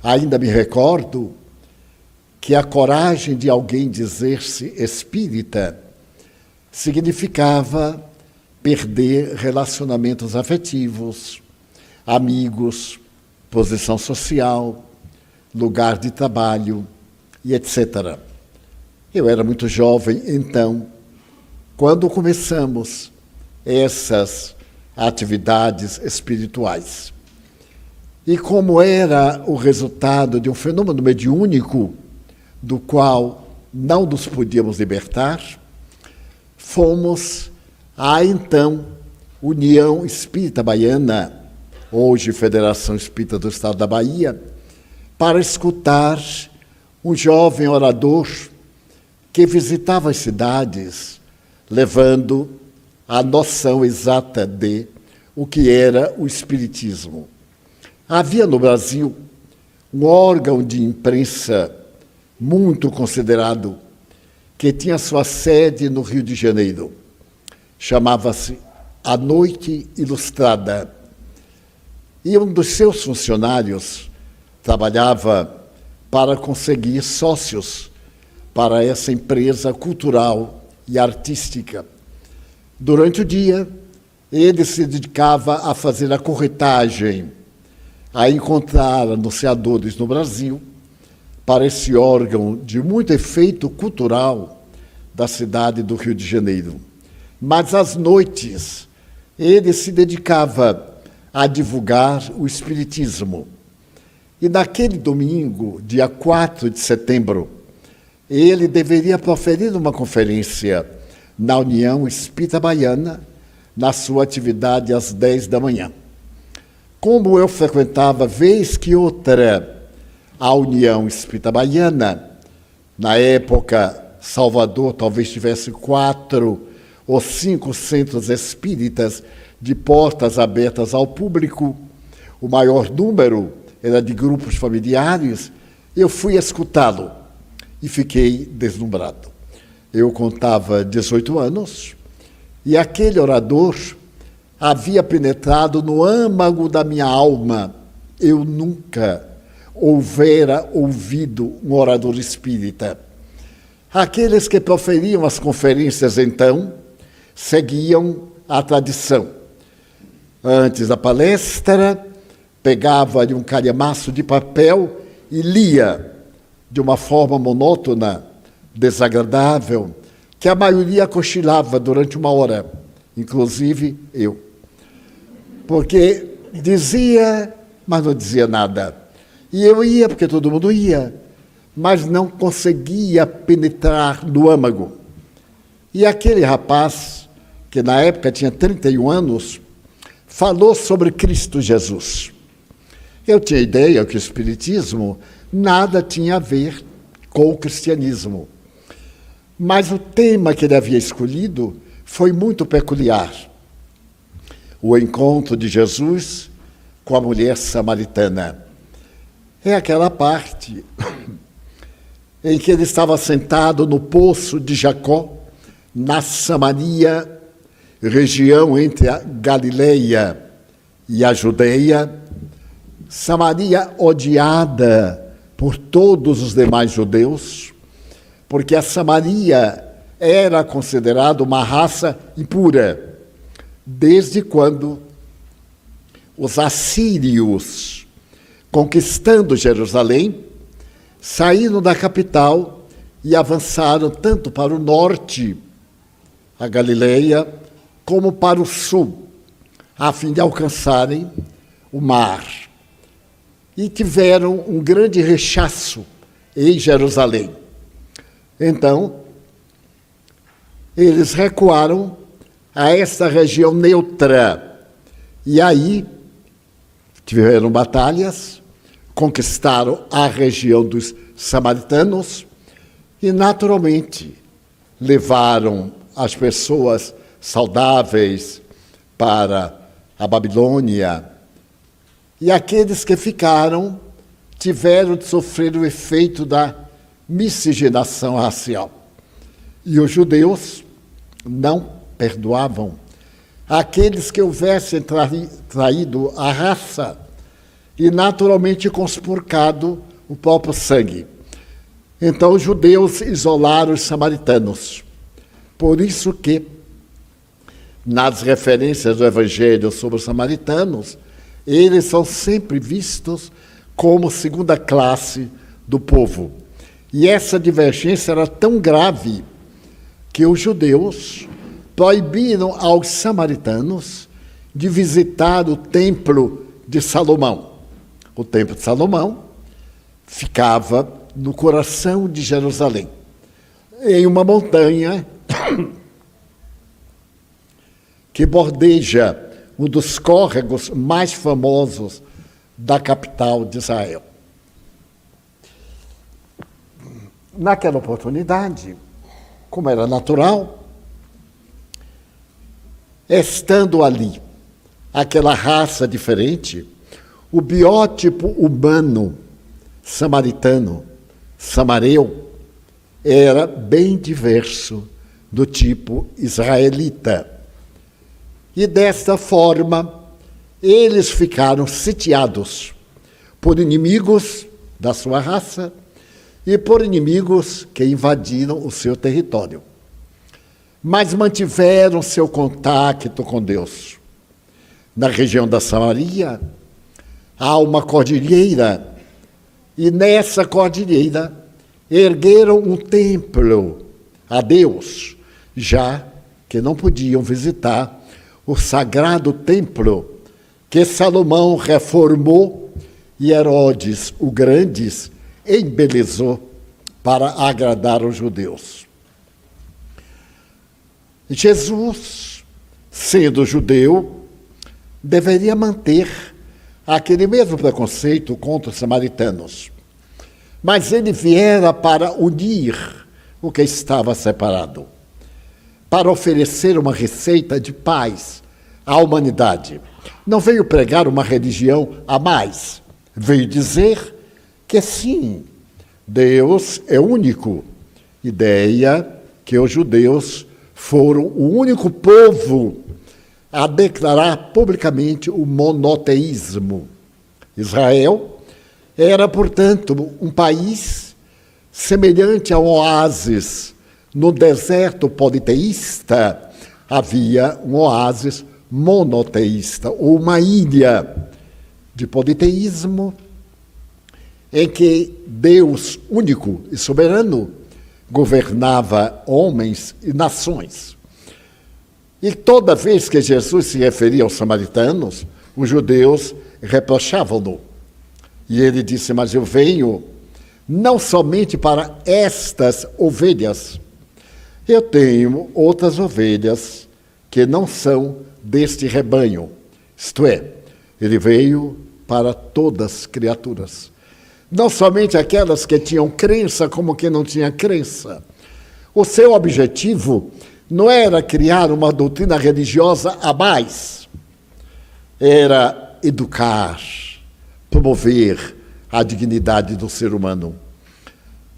Ainda me recordo que a coragem de alguém dizer-se espírita significava perder relacionamentos afetivos, amigos, posição social, lugar de trabalho e etc. Eu era muito jovem, então, quando começamos essas atividades espirituais. E como era o resultado de um fenômeno mediúnico, do qual não nos podíamos libertar, fomos à então União Espírita Baiana, hoje Federação Espírita do Estado da Bahia, para escutar um jovem orador que visitava as cidades, levando a noção exata de o que era o Espiritismo. Havia no Brasil um órgão de imprensa muito considerado, que tinha sua sede no Rio de Janeiro. Chamava-se A Noite Ilustrada. E um dos seus funcionários trabalhava para conseguir sócios para essa empresa cultural e artística. Durante o dia, ele se dedicava a fazer a corretagem, a encontrar anunciadores no Brasil para esse órgão de muito efeito cultural da cidade do Rio de Janeiro. Mas às noites, ele se dedicava a divulgar o Espiritismo. E naquele domingo, dia 4 de setembro, ele deveria proferir uma conferência na União Espírita Baiana, na sua atividade às 10 da manhã. Como eu frequentava, vez que outra, a União Espírita Baiana, na época, Salvador talvez tivesse 4 ou 5 centros espíritas de portas abertas ao público, o maior número era de grupos familiares, eu fui escutá-lo e fiquei deslumbrado. Eu contava 18 anos e aquele orador havia penetrado no âmago da minha alma. Eu nunca houvera ouvido um orador espírita. Aqueles que proferiam as conferências, então, seguiam a tradição. Antes da palestra, pegava-lhe um calhamaço de papel e lia de uma forma monótona, desagradável, que a maioria cochilava durante 1 hora, inclusive eu. Porque dizia, mas não dizia nada. E eu ia, porque todo mundo ia, mas não conseguia penetrar no âmago. E aquele rapaz, que na época tinha 31 anos, falou sobre Cristo Jesus. Eu tinha ideia que o Espiritismo nada tinha a ver com o cristianismo. Mas o tema que ele havia escolhido foi muito peculiar. O encontro de Jesus com a mulher samaritana. É aquela parte em que ele estava sentado no poço de Jacó, na Samaria, região entre a Galileia e a Judeia, Samaria odiada por todos os demais judeus, porque a Samaria era considerada uma raça impura, desde quando os assírios, conquistando Jerusalém, saíram da capital e avançaram tanto para o norte, a Galileia, como para o sul, a fim de alcançarem o mar. E tiveram um grande rechaço em Jerusalém. Então, eles recuaram a essa região neutra. E aí, tiveram batalhas, conquistaram a região dos samaritanos e, naturalmente, levaram as pessoas saudáveis para a Babilônia. E aqueles que ficaram tiveram de sofrer o efeito da miscigenação racial. E os judeus não perdoavam aqueles que houvessem traído a raça e naturalmente conspurcado o próprio sangue. Então os judeus isolaram os samaritanos. Por isso que, nas referências do Evangelho sobre os samaritanos, eles são sempre vistos como segunda classe do povo. E essa divergência era tão grave que os judeus proibiram aos samaritanos de visitar o templo de Salomão. O templo de Salomão ficava no coração de Jerusalém, em uma montanha que bordeja um dos córregos mais famosos da capital de Israel. Naquela oportunidade, como era natural, estando ali aquela raça diferente, o biótipo humano samaritano, samareu, era bem diverso do tipo israelita. E desta forma, eles ficaram sitiados por inimigos da sua raça e por inimigos que invadiram o seu território. Mas mantiveram seu contato com Deus. Na região da Samaria, há uma cordilheira, e nessa cordilheira ergueram um templo a Deus, já que não podiam visitar o sagrado templo que Salomão reformou e Herodes, o Grande, embelezou para agradar os judeus. Jesus, sendo judeu, deveria manter aquele mesmo preconceito contra os samaritanos. Mas ele viera para unir o que estava separado, para oferecer uma receita de paz à humanidade. Não veio pregar uma religião a mais, veio dizer que sim, Deus é único. Ideia que os judeus foram o único povo a declarar publicamente o monoteísmo. Israel era, portanto, um país semelhante a um oásis. No deserto politeísta havia um oásis monoteísta, ou uma ilha de politeísmo, em que Deus único e soberano governava homens e nações. E toda vez que Jesus se referia aos samaritanos, os judeus reprochavam-no. E ele disse, mas eu venho não somente para estas ovelhas, eu tenho outras ovelhas que não são deste rebanho. Isto é, ele veio para todas as criaturas. Não somente aquelas que tinham crença, como que não tinha crença. O seu objetivo não era criar uma doutrina religiosa a mais. Era educar, promover a dignidade do ser humano.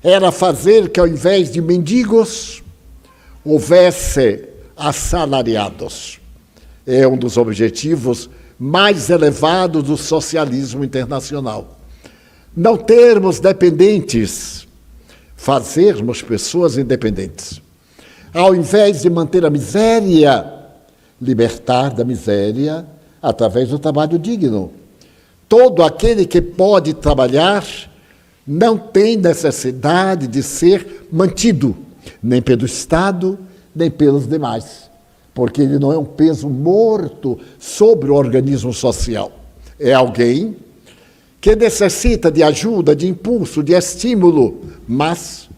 Era fazer que, ao invés de mendigos, houvesse assalariados. É um dos objetivos mais elevados do socialismo internacional. Não termos dependentes, fazermos pessoas independentes. Ao invés de manter a miséria, libertar da miséria através do trabalho digno. Todo aquele que pode trabalhar não tem necessidade de ser mantido, nem pelo Estado, nem pelos demais, porque ele não é um peso morto sobre o organismo social. É alguém que necessita de ajuda, de impulso, de estímulo, mas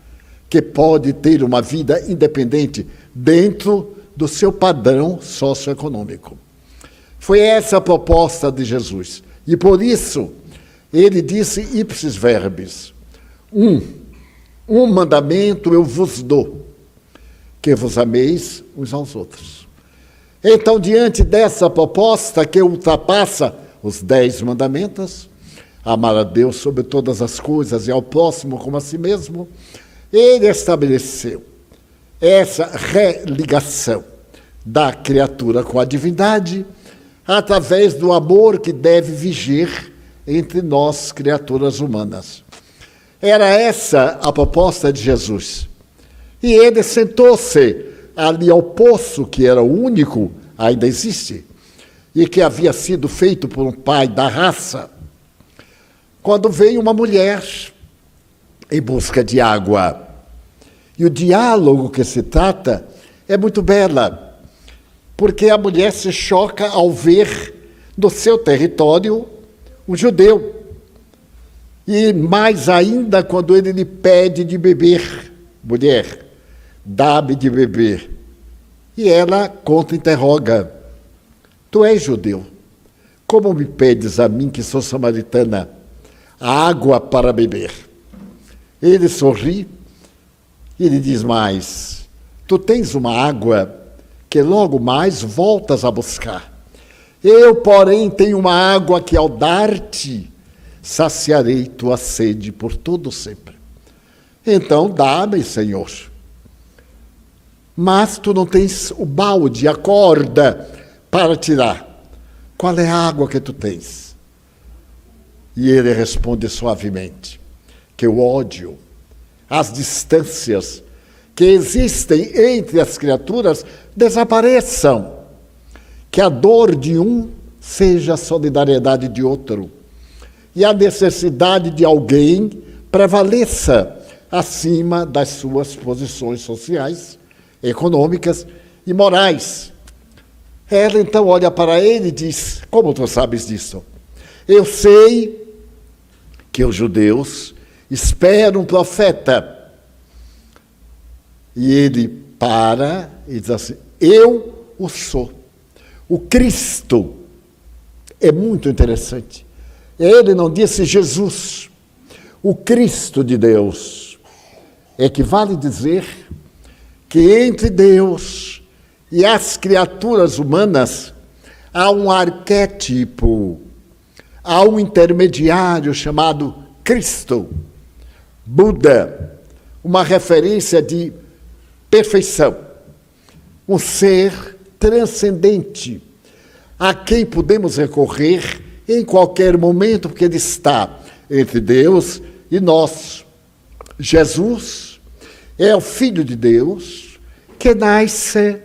que pode ter uma vida independente dentro do seu padrão socioeconômico. Foi essa a proposta de Jesus. E por isso, ele disse ipsis verbis, um mandamento eu vos dou, que vos ameis uns aos outros. Então, diante dessa proposta que ultrapassa os 10 mandamentos, amar a Deus sobre todas as coisas e ao próximo como a si mesmo, ele estabeleceu essa religação da criatura com a divindade através do amor que deve viger entre nós, criaturas humanas. Era essa a proposta de Jesus. E ele sentou-se ali ao poço, que era o único, ainda existe, e que havia sido feito por um pai da raça, quando veio uma mulher em busca de água. E o diálogo que se trata é muito bela, porque a mulher se choca ao ver no seu território um judeu. E mais ainda quando ele lhe pede de beber. Mulher, dá-me de beber. E ela contra-interroga: tu és judeu, como me pedes a mim, que sou samaritana, água para beber? Ele sorri e lhe diz mais: tu tens uma água que logo mais voltas a buscar. Eu, porém, tenho uma água que, ao dar-te, saciarei tua sede por todo sempre. Então, dá-me, Senhor. Mas tu não tens o balde, a corda para tirar. Qual é a água que tu tens? E ele responde suavemente que o ódio, as distâncias que existem entre as criaturas desapareçam, que a dor de um seja a solidariedade de outro, e a necessidade de alguém prevaleça acima das suas posições sociais, econômicas e morais. Ela então olha para ele e diz: como tu sabes disso? Eu sei que os judeus esperam um profeta. E ele para e diz assim: eu o sou. O Cristo é muito interessante. Ele não disse Jesus, o Cristo de Deus. Equivale dizer que entre Deus e as criaturas humanas há um arquétipo, há um intermediário chamado Cristo, Buda, uma referência de perfeição, um ser transcendente, a quem podemos recorrer em qualquer momento, porque ele está entre Deus e nós. Jesus é o Filho de Deus que nasce,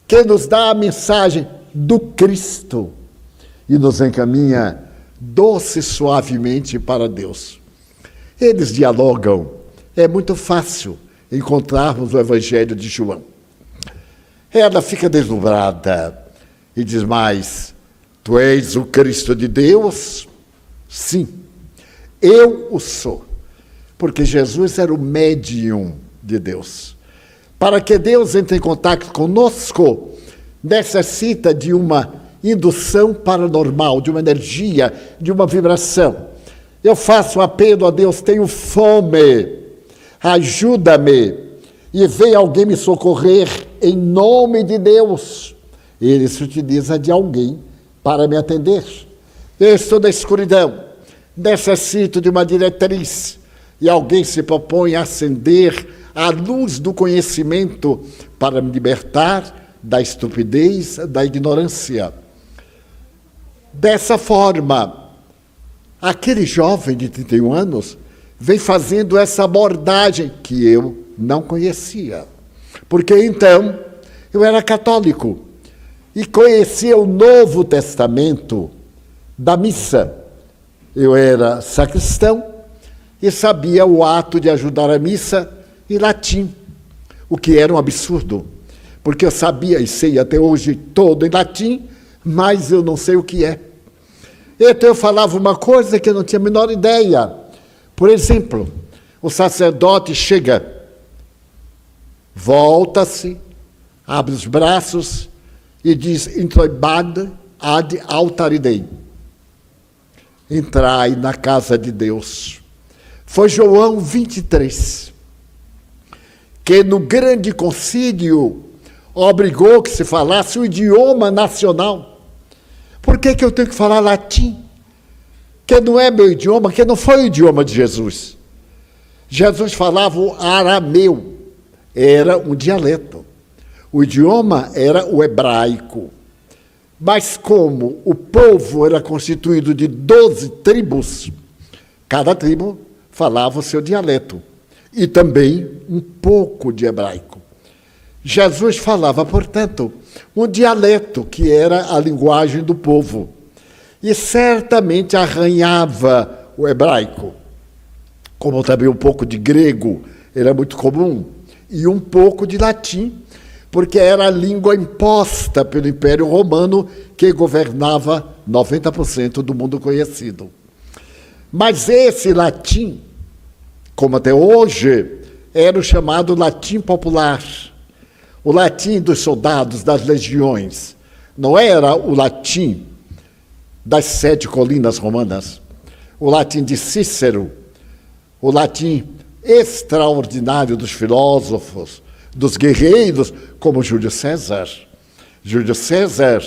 que nos dá a mensagem do Cristo e nos encaminha doce e suavemente para Deus. Eles dialogam. É muito fácil encontrarmos o Evangelho de João. Ela fica deslumbrada e diz mais: tu és o Cristo de Deus? Sim, eu o sou. Porque Jesus era o médium de Deus. Para que Deus entre em contato conosco, necessita de uma indução paranormal, de uma energia, de uma vibração. Eu faço um apelo a Deus: tenho fome, ajuda-me, e vem alguém me socorrer em nome de Deus. Ele se utiliza de alguém para me atender. Eu estou na escuridão, necessito de uma diretriz, e alguém se propõe a acender a luz do conhecimento para me libertar da estupidez, da ignorância. Dessa forma, aquele jovem de 31 anos vem fazendo essa abordagem que eu não conhecia. Porque então eu era católico e conhecia o Novo Testamento da missa. Eu era sacristão e sabia o ato de ajudar a missa em latim, o que era um absurdo, porque eu sabia e sei até hoje todo em latim, mas eu não sei o que é. Então eu falava uma coisa que eu não tinha a menor ideia. Por exemplo, o sacerdote chega, volta-se, abre os braços e diz: introibad ad altaridem. Entrai na casa de Deus. Foi João 23, que no grande concílio obrigou que se falasse o idioma nacional. Por que eu tenho que falar latim? Que não é meu idioma, que não foi o idioma de Jesus. Jesus falava o arameu, era um dialeto. O idioma era o hebraico. Mas como o povo era constituído de 12 tribos, cada tribo falava o seu dialeto e também um pouco de hebraico. Jesus falava, portanto, um dialeto que era a linguagem do povo e certamente arranhava o hebraico, como também um pouco de grego era muito comum, e um pouco de latim, porque era a língua imposta pelo Império Romano que governava 90% do mundo conhecido. Mas esse latim, como até hoje, era o chamado latim popular, o latim dos soldados, das legiões. Não era o latim das 7 colinas romanas, o latim de Cícero, o latim extraordinário dos filósofos, dos guerreiros, como Júlio César. Júlio César,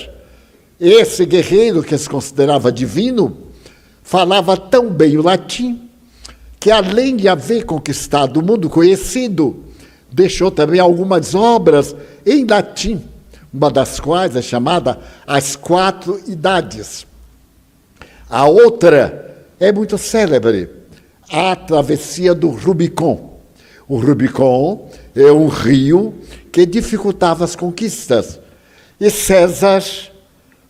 esse guerreiro que se considerava divino, falava tão bem o latim que, além de haver conquistado o mundo conhecido, deixou também algumas obras em latim, uma das quais é chamada As 4 Idades. A outra é muito célebre, a travessia do Rubicon. O Rubicon é um rio que dificultava as conquistas. E César,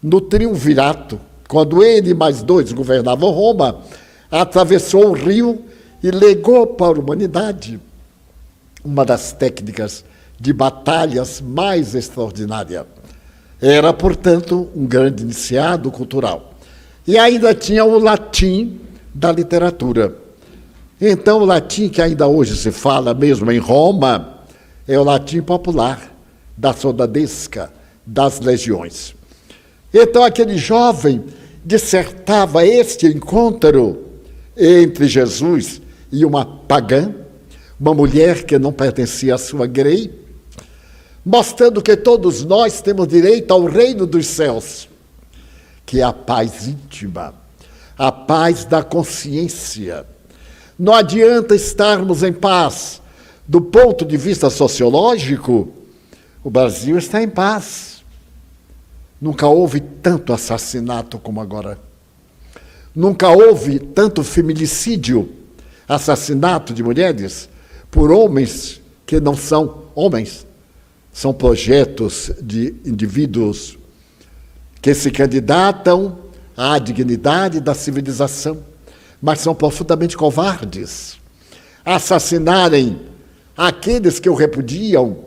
no triunvirato, quando ele e mais 2 governavam Roma, atravessou o rio e legou para a humanidade uma das técnicas de batalhas mais extraordinária. Era, portanto, um grande iniciado cultural. E ainda tinha o latim da literatura. Então, o latim que ainda hoje se fala, mesmo em Roma, é o latim popular, da soldadesca, das legiões. Então, aquele jovem dissertava este encontro entre Jesus e uma pagã, uma mulher que não pertencia à sua grei, mostrando que todos nós temos direito ao reino dos céus, que é a paz íntima, a paz da consciência. Não adianta estarmos em paz. Do ponto de vista sociológico, o Brasil está em paz. Nunca houve tanto assassinato como agora. Nunca houve tanto feminicídio, assassinato de mulheres, por homens que não são homens. São projetos de indivíduos que se candidatam à dignidade da civilização, mas são profundamente covardes. Assassinarem aqueles que o repudiam,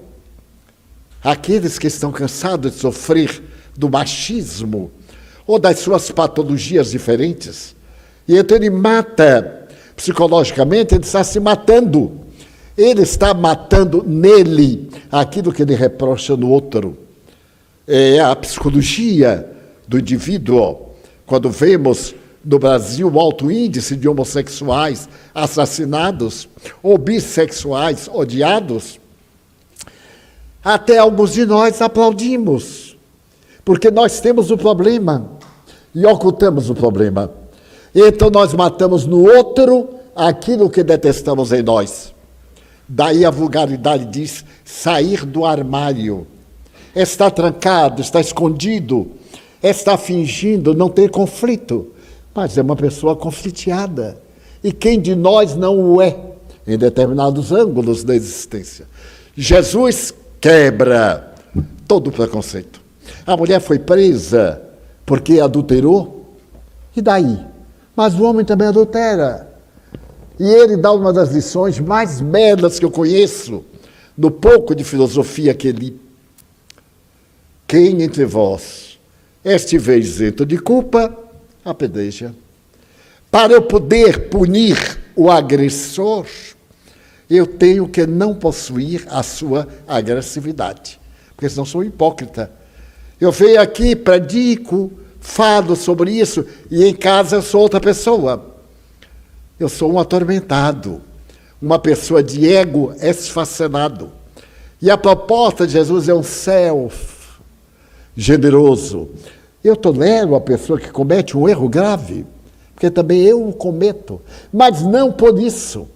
aqueles que estão cansados de sofrer do machismo ou das suas patologias diferentes. E então ele mata, psicologicamente, ele está se matando. Ele está matando nele aquilo que ele reprocha no outro. É a psicologia do indivíduo. Quando vemos no Brasil o alto índice de homossexuais assassinados ou bissexuais odiados, até alguns de nós aplaudimos, porque nós temos o problema e ocultamos o problema. Então nós matamos no outro aquilo que detestamos em nós. Daí a vulgaridade diz sair do armário. Está trancado, está escondido, está fingindo não ter conflito, mas é uma pessoa confliteada. E quem de nós não o é, em determinados ângulos da existência? Jesus quebra todo o preconceito. A mulher foi presa porque adulterou, e daí? Mas o homem também adultera. E ele dá uma das lições mais belas que eu conheço, no pouco de filosofia que li. Quem entre vós estiver isento de culpa, apedreja. Para eu poder punir o agressor, eu tenho que não possuir a sua agressividade, porque senão sou hipócrita. Eu venho aqui, predico, falo sobre isso, e em casa eu sou outra pessoa. Eu sou um atormentado, uma pessoa de ego esfacelado. E a proposta de Jesus é um self generoso. Eu tolero a pessoa que comete um erro grave, porque também eu o cometo, mas não por isso.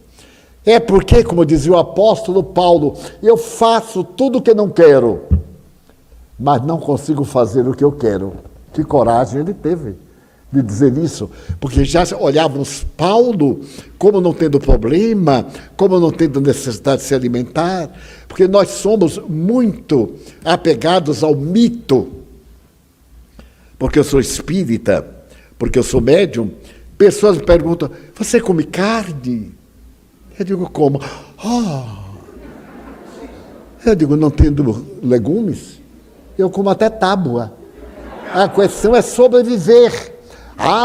É porque, como dizia o apóstolo Paulo, eu faço tudo o que não quero, mas não consigo fazer o que eu quero. Que coragem ele teve de dizer isso, porque já olhávamos Paulo como não tendo problema, como não tendo necessidade de se alimentar, porque nós somos muito apegados ao mito. Porque eu sou espírita, porque eu sou médium, pessoas me perguntam, você come carne? Eu digo, como? Eu digo, não tendo legumes, eu como até tábua. A questão é sobreviver.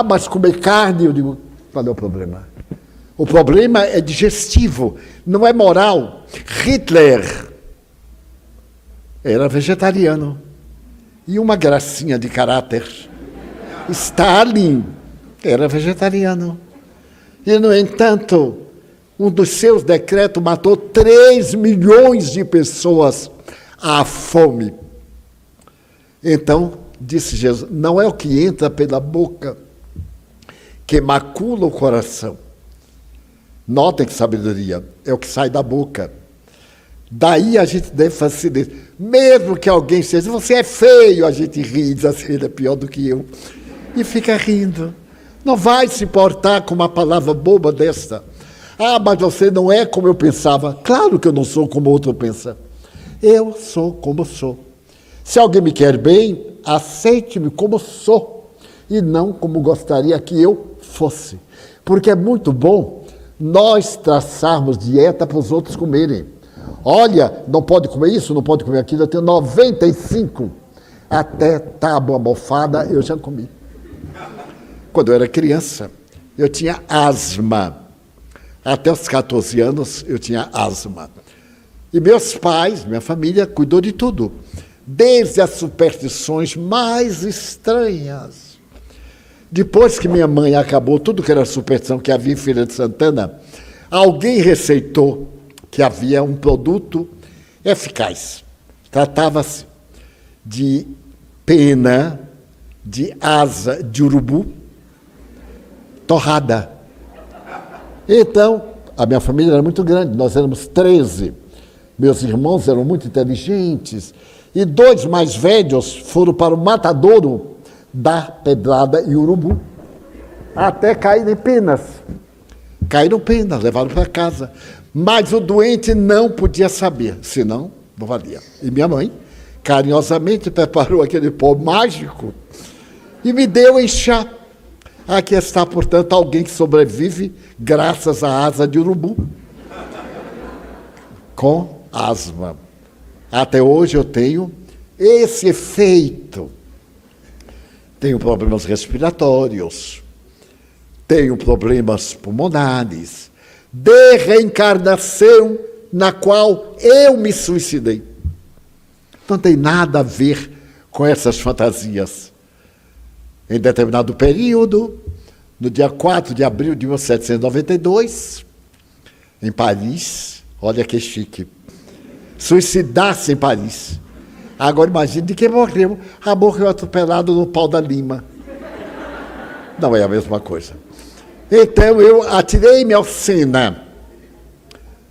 Mas comer carne, eu digo, qual é o problema? O problema é digestivo, não é moral. Hitler era vegetariano. E uma gracinha de caráter. Stalin era vegetariano. E, no entanto, um dos seus decretos matou 3 milhões de pessoas à fome. Então, disse Jesus, não é o que entra pela boca que macula o coração. Notem que sabedoria, é o que sai da boca. Daí a gente deve fazer isso. Mesmo que alguém seja, você é feio, a gente ri, diz assim, ele é pior do que eu. E fica rindo. Não vai se importar com uma palavra boba desta. Mas você não é como eu pensava. Claro que eu não sou como outro pensa. Eu sou como sou. Se alguém me quer bem, aceite-me como sou. E não como gostaria que eu fosse. Porque é muito bom nós traçarmos dieta para os outros comerem. Olha, não pode comer isso, não pode comer aquilo. Eu tenho 95. Até tábua mofada eu já comi. Quando eu era criança, eu tinha asma. Até os 14 anos eu tinha asma. E meus pais, minha família, cuidou de tudo. Desde as superstições mais estranhas. Depois que minha mãe acabou tudo que era superstição que havia em Feira de Santana, alguém receitou que havia um produto eficaz. Tratava-se de pena de asa de urubu torrada. Então, a minha família era muito grande, nós éramos 13. Meus irmãos eram muito inteligentes. E 2 mais velhos foram para o matadouro dar pedrada e urubu. Até caírem penas. Caíram penas, levaram para casa. Mas o doente não podia saber, senão não valia. E minha mãe, carinhosamente, preparou aquele pó mágico e me deu em chá. Aqui está, portanto, alguém que sobrevive graças à asa de urubu. Com asma. Até hoje eu tenho esse efeito. Tenho problemas respiratórios, tenho problemas pulmonares, de reencarnação na qual eu me suicidei. Não tem nada a ver com essas fantasias. Em determinado período, no dia 4 de abril de 1792, em Paris, olha que chique, suicidar-se em Paris. Agora imagine de quem morreu. Morreu atropelado no Pau da Lima. Não é a mesma coisa. Então eu atirei-me ao Sena.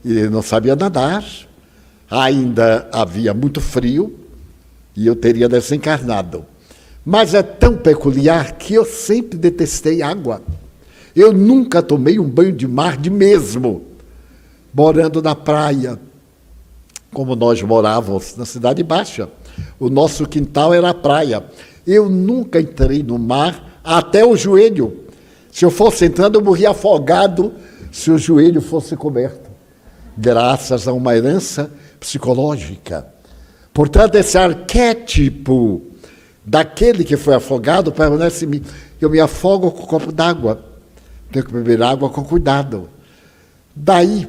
E ele não sabia nadar, ainda havia muito frio, e eu teria desencarnado. Mas é tão peculiar que eu sempre detestei água. Eu nunca tomei um banho de mar de mesmo, morando na praia, como nós morávamos na Cidade Baixa. O nosso quintal era a praia. Eu nunca entrei no mar até o joelho. Se eu fosse entrando, eu morria afogado se o joelho fosse coberto. Graças a uma herança psicológica. Portanto, esse arquétipo daquele que foi afogado permanece em mim. Eu me afogo com um copo d'água. Tenho que beber água com cuidado. Daí,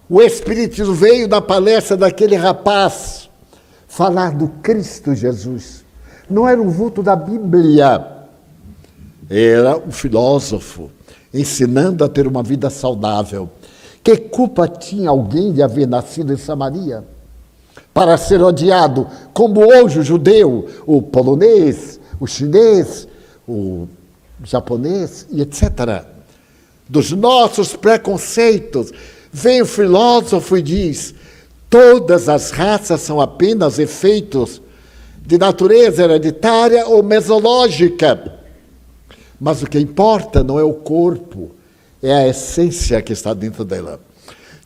o Espiritismo veio da palestra daquele rapaz falar do Cristo Jesus. Não era um vulto da Bíblia. Era um filósofo ensinando a ter uma vida saudável. Que culpa tinha alguém de haver nascido em Samaria para ser odiado, como hoje o judeu, o polonês, o chinês, o japonês e etc. Dos nossos preconceitos. Vem o filósofo e diz: todas as raças são apenas efeitos de natureza hereditária ou mesológica. Mas o que importa não é o corpo, é a essência que está dentro dela.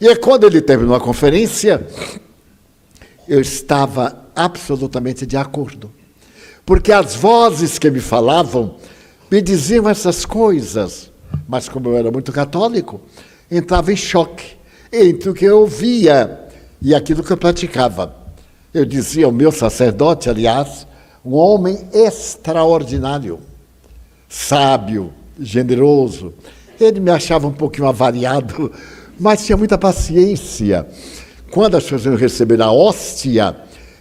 E é quando ele terminou a conferência, eu estava absolutamente de acordo. Porque as vozes que me falavam me diziam essas coisas. Mas como eu era muito católico, entrava em choque entre o que eu ouvia e aquilo que eu praticava. Eu dizia ao meu sacerdote, aliás, um homem extraordinário, sábio, generoso. Ele me achava um pouquinho avariado, mas tinha muita paciência. Quando as pessoas receberam a hóstia,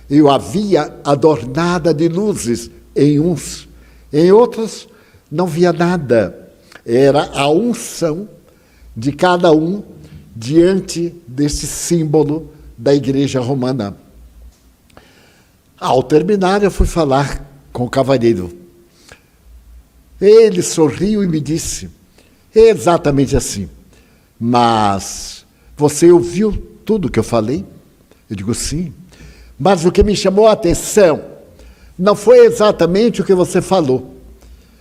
eu a via adornada de luzes em uns. Em outros, não via nada. Era a unção de cada um diante desse símbolo da Igreja Romana. Ao terminar, eu fui falar com o cavalheiro. Ele sorriu e me disse, exatamente assim, mas você ouviu tudo que eu falei? Eu digo, sim. Mas o que me chamou a atenção não foi exatamente o que você falou.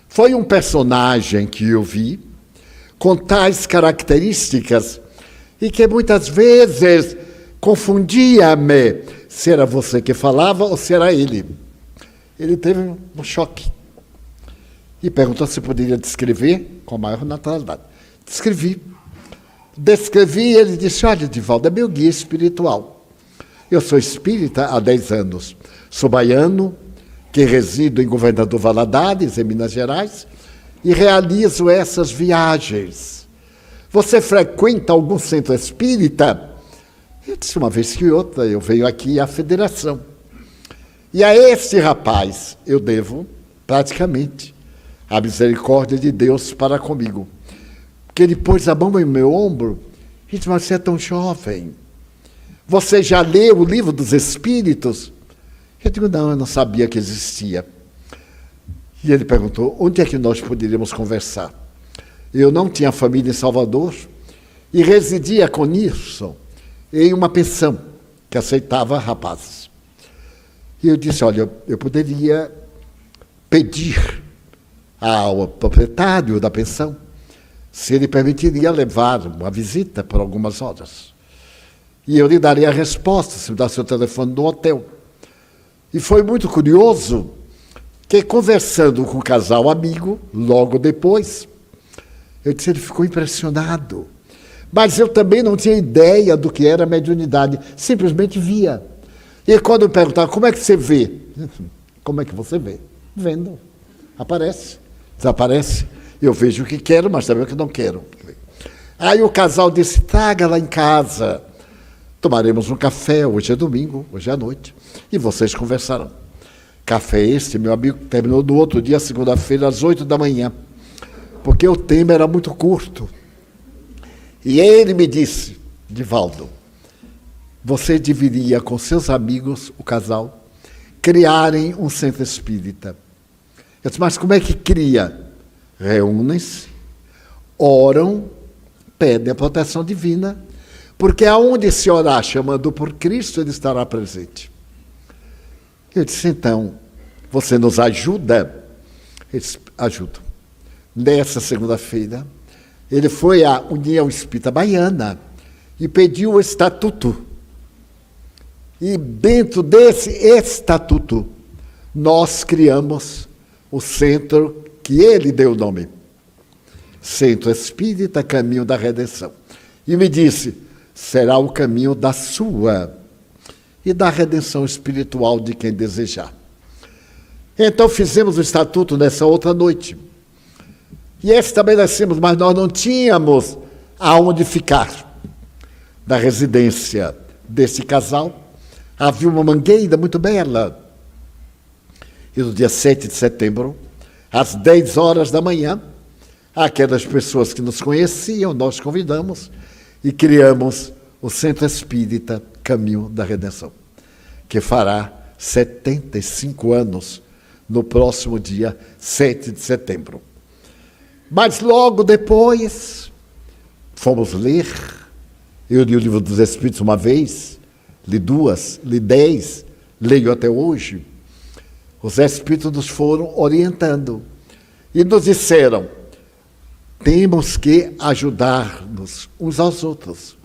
Foi um personagem que eu vi com tais características e que muitas vezes confundia-me se era você que falava ou se era ele. Ele teve um choque e perguntou se poderia descrever com a maior naturalidade. Descrevi e ele disse, olha, Divaldo, é meu guia espiritual. Eu sou espírita há 10 anos, sou baiano, que resido em Governador Valadares, em Minas Gerais, e realizo essas viagens. Você frequenta algum centro espírita? Eu disse, uma vez que outra, eu venho aqui à federação. E a esse rapaz eu devo, praticamente, a misericórdia de Deus para comigo. Porque ele pôs a mão no meu ombro e disse, mas você é tão jovem. Você já leu o livro dos Espíritos? Eu digo, não, eu não sabia que existia. E ele perguntou, onde é que nós poderíamos conversar? Eu não tinha família em Salvador e residia com Nilson em uma pensão que aceitava rapazes. E eu disse, olha, eu poderia pedir ao proprietário da pensão se ele permitiria levar uma visita por algumas horas. E eu lhe daria a resposta, se me dá seu telefone no hotel. E foi muito curioso que, conversando com o casal amigo, logo depois, eu disse, ele ficou impressionado. Mas eu também não tinha ideia do que era mediunidade, simplesmente via. E quando eu perguntava, como é que você vê? Como é que você vê? Vendo. Aparece, desaparece. Eu vejo o que quero, mas também o que não quero. Aí o casal disse, traga lá em casa. Tomaremos um café, hoje é domingo, hoje é à noite, e vocês conversarão. Café este, meu amigo, terminou no outro dia, segunda-feira, às 8 da manhã, porque o tema era muito curto. E ele me disse, Divaldo, você deveria, com seus amigos, o casal, criarem um centro espírita. Eu disse, mas como é que cria? Reúnem-se, oram, pedem a proteção divina, porque aonde se orar chamando por Cristo, ele estará presente. Eu disse, então, você nos ajuda? Ele disse, ajudo. Nessa segunda-feira, ele foi à União Espírita Baiana e pediu o estatuto. E dentro desse estatuto, nós criamos o centro que ele deu o nome. Centro Espírita Caminho da Redenção. E me disse, será o caminho da sua e da redenção espiritual de quem desejar. Então fizemos o estatuto nessa outra noite. E estabelecemos, mas nós não tínhamos aonde ficar. Na residência desse casal, havia uma mangueira muito bela. E no dia 7 de setembro, às 10 horas da manhã, aquelas pessoas que nos conheciam, nós convidamos e criamos o Centro Espírita Caminho da Redenção, que fará 75 anos no próximo dia 7 de setembro. Mas logo depois, fomos ler. Eu li o Livro dos Espíritos uma vez, li 2, li 10, leio até hoje. Os Espíritos nos foram orientando e nos disseram: temos que ajudar-nos uns aos outros.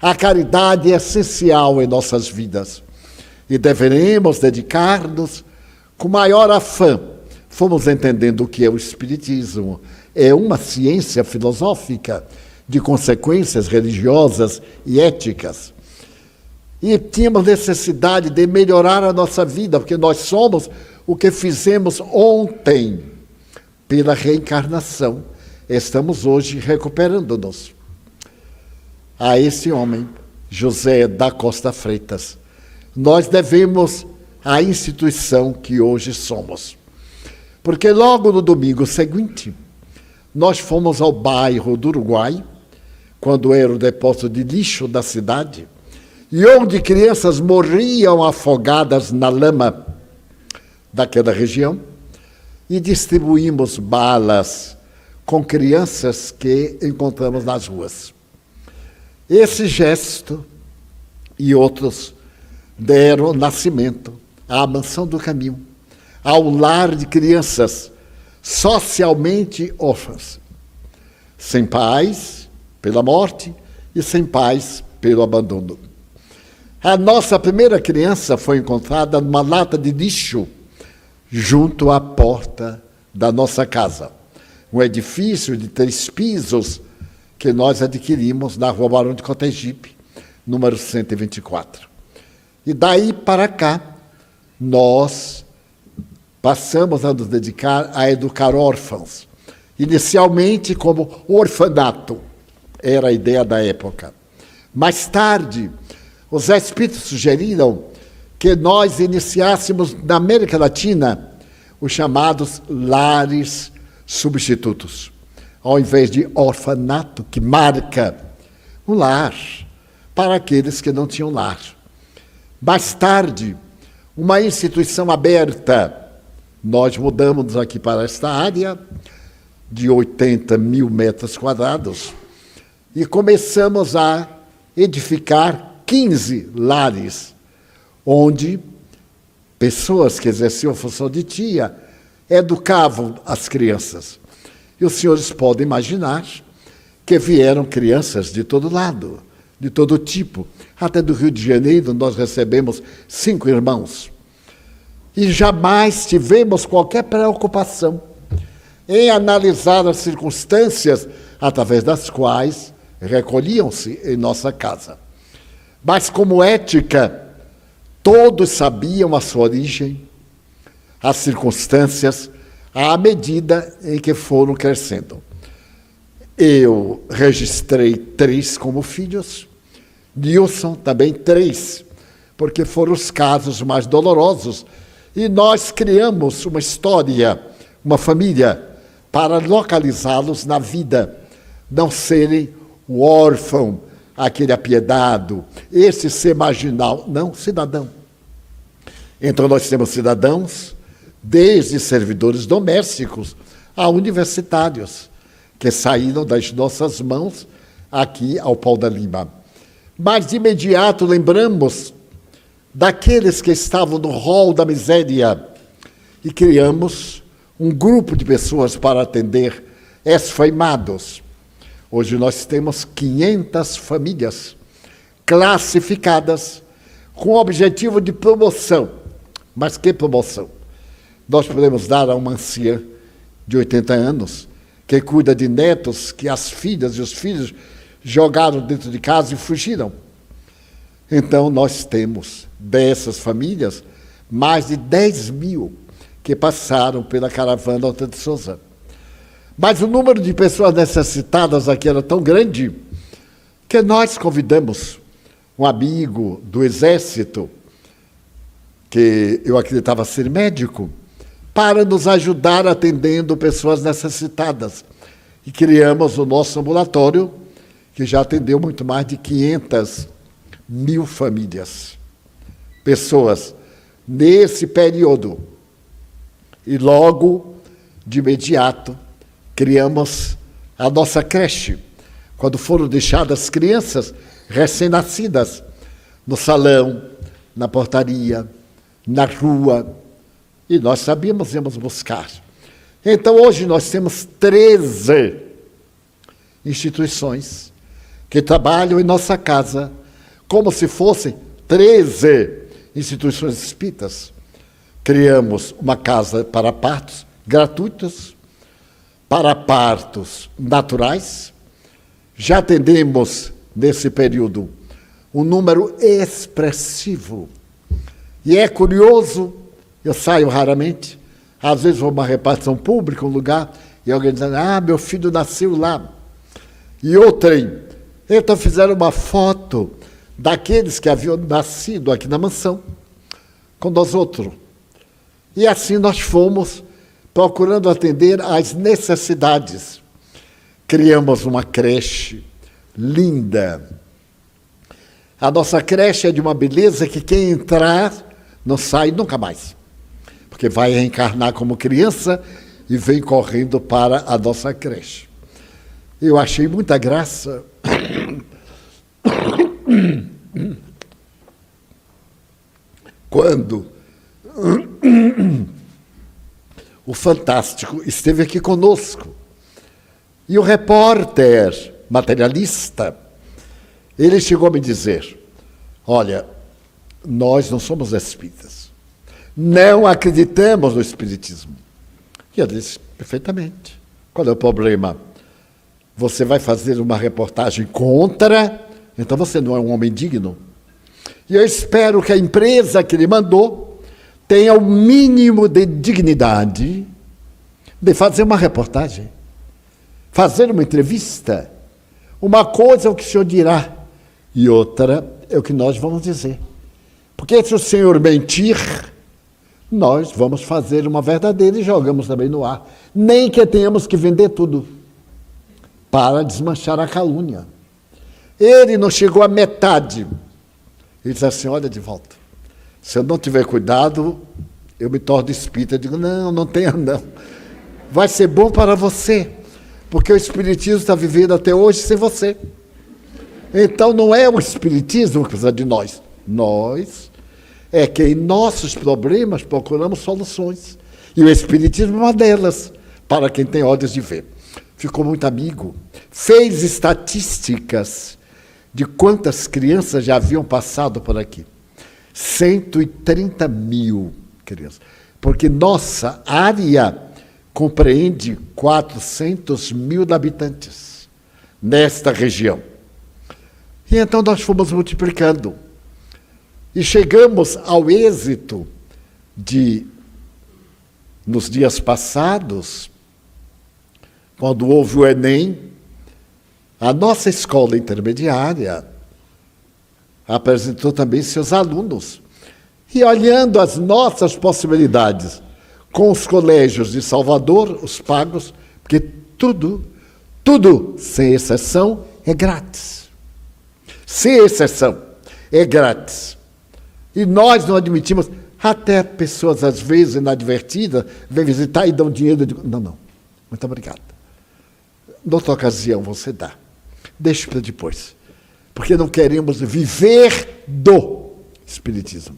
A caridade é essencial em nossas vidas e deveremos dedicar-nos com maior afã. Fomos entendendo o que é o Espiritismo. É uma ciência filosófica de consequências religiosas e éticas. E tínhamos necessidade de melhorar a nossa vida, porque nós somos o que fizemos ontem pela reencarnação. Estamos hoje recuperando-nos. A esse homem, José da Costa Freitas, nós devemos a instituição que hoje somos. Porque logo no domingo seguinte, nós fomos ao bairro do Uruguai, quando era o depósito de lixo da cidade, e onde crianças morriam afogadas na lama daquela região, e distribuímos balas com crianças que encontramos nas ruas. Esse gesto e outros deram nascimento à Mansão do Caminho, ao lar de crianças socialmente órfãs, sem pais pela morte e sem pais pelo abandono. A nossa primeira criança foi encontrada numa lata de lixo junto à porta da nossa casa, um edifício de 3 pisos que nós adquirimos na Rua Barão de Cotegipe, número 124. E daí para cá, nós passamos a nos dedicar a educar órfãos, inicialmente como orfanato, era a ideia da época. Mais tarde, os Espíritos sugeriram que nós iniciássemos na América Latina os chamados lares substitutos, ao invés de orfanato, que marca o lar para aqueles que não tinham lar. Mais tarde, uma instituição aberta. Nós mudamos aqui para esta área de 80 mil metros quadrados e começamos a edificar 15 lares, onde pessoas que exerciam a função de tia educavam as crianças. E os senhores podem imaginar que vieram crianças de todo lado, de todo tipo. Até do Rio de Janeiro nós recebemos 5 irmãos. E jamais tivemos qualquer preocupação em analisar as circunstâncias através das quais recolhiam-se em nossa casa. Mas como ética, todos sabiam a sua origem, as circunstâncias, à medida em que foram crescendo. Eu registrei 3 como filhos, Nilson também 3, porque foram os casos mais dolorosos, e nós criamos uma história, uma família, para localizá-los na vida, não serem o órfão, aquele apiedado, esse ser marginal, não, cidadão. Então nós temos cidadãos, desde servidores domésticos a universitários, que saíram das nossas mãos aqui ao Pau da Lima. Mas de imediato lembramos daqueles que estavam no rol da miséria e criamos um grupo de pessoas para atender esfaimados. Hoje nós temos 500 famílias classificadas com o objetivo de promoção. Mas que promoção? Nós podemos dar a uma anciã de 80 anos que cuida de netos que as filhas e os filhos jogaram dentro de casa e fugiram. Então, nós temos dessas famílias mais de 10 mil que passaram pela caravana Alta de Souza. Mas o número de pessoas necessitadas aqui era tão grande que nós convidamos um amigo do Exército, que eu acreditava ser médico, para nos ajudar atendendo pessoas necessitadas. E criamos o nosso ambulatório, que já atendeu muito mais de 500 mil famílias, pessoas, nesse período. E logo, de imediato, criamos a nossa creche, quando foram deixadas crianças recém-nascidas no salão, na portaria, na rua. E nós sabíamos, íamos buscar. Então, hoje nós temos 13 instituições que trabalham em nossa casa, como se fossem 13 instituições espíritas. Criamos uma casa para partos gratuitos, para partos naturais. Já atendemos, nesse período, um número expressivo. E é curioso, eu saio raramente, às vezes vou a uma repartição pública, um lugar, e alguém diz, meu filho nasceu lá. E outrem, então fizeram uma foto daqueles que haviam nascido aqui na mansão, com nós outros. E assim nós fomos procurando atender às necessidades. Criamos uma creche linda. A nossa creche é de uma beleza que quem entrar não sai nunca mais. Porque vai reencarnar como criança e vem correndo para a nossa creche. Eu achei muita graça. Quando o Fantástico esteve aqui conosco, e o repórter materialista, ele chegou a me dizer, olha, nós não somos espíritas, não acreditamos no espiritismo. E eu disse, perfeitamente, qual é o problema? Você vai fazer uma reportagem contra, então você não é um homem digno. E eu espero que a empresa que ele mandou tenha o mínimo de dignidade de fazer uma reportagem, fazer uma entrevista. Uma coisa é o que o senhor dirá, e outra é o que nós vamos dizer. Porque se o senhor mentir, nós vamos fazer uma verdadeira e jogamos também no ar. Nem que tenhamos que vender tudo para desmanchar a calúnia. Ele não chegou à metade. Ele disse assim, olha, de volta, se eu não tiver cuidado, eu me torno espírita. Eu digo, não tenha não. Vai ser bom para você, porque o espiritismo está vivendo até hoje sem você. Então não é o espiritismo que precisa de nós. Nós é que em nossos problemas procuramos soluções. E o espiritismo é uma delas, para quem tem olhos de ver. Ficou muito amigo. Fez estatísticas de quantas crianças já haviam passado por aqui. 130 mil crianças. Porque nossa área compreende 400 mil habitantes nesta região. E então nós fomos multiplicando. E chegamos ao êxito de, nos dias passados, quando houve o Enem, a nossa escola intermediária apresentou também seus alunos. E olhando as nossas possibilidades com os colégios de Salvador, os pagos, porque tudo, sem exceção, é grátis. Sem exceção, é grátis. E nós não admitimos, até pessoas, às vezes, inadvertidas, vêm visitar e dão dinheiro. Eu digo, não, muito obrigado. Noutra ocasião você dá. Deixe para depois. Porque não queremos viver do Espiritismo.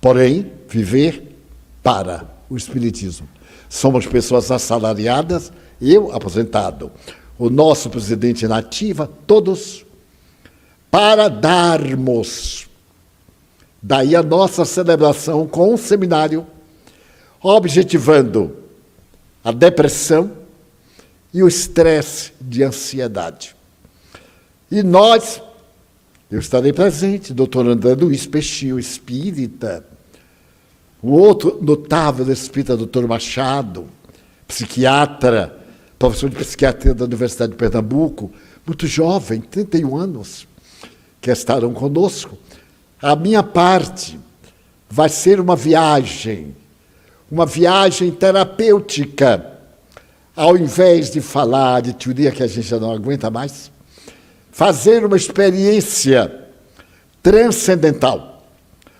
Porém, viver para o Espiritismo. Somos pessoas assalariadas, eu aposentado, o nosso presidente na ativa, todos, para darmos. Daí a nossa celebração com um seminário, objetivando a depressão e o estresse de ansiedade. E nós, eu estarei presente, doutor André Luiz Peixinho, espírita, o outro notável espírita, doutor Machado, psiquiatra, professor de psiquiatria da Universidade de Pernambuco, muito jovem, 31 anos, que estarão conosco. A minha parte vai ser uma viagem terapêutica, ao invés de falar de teoria que a gente já não aguenta mais, fazer uma experiência transcendental,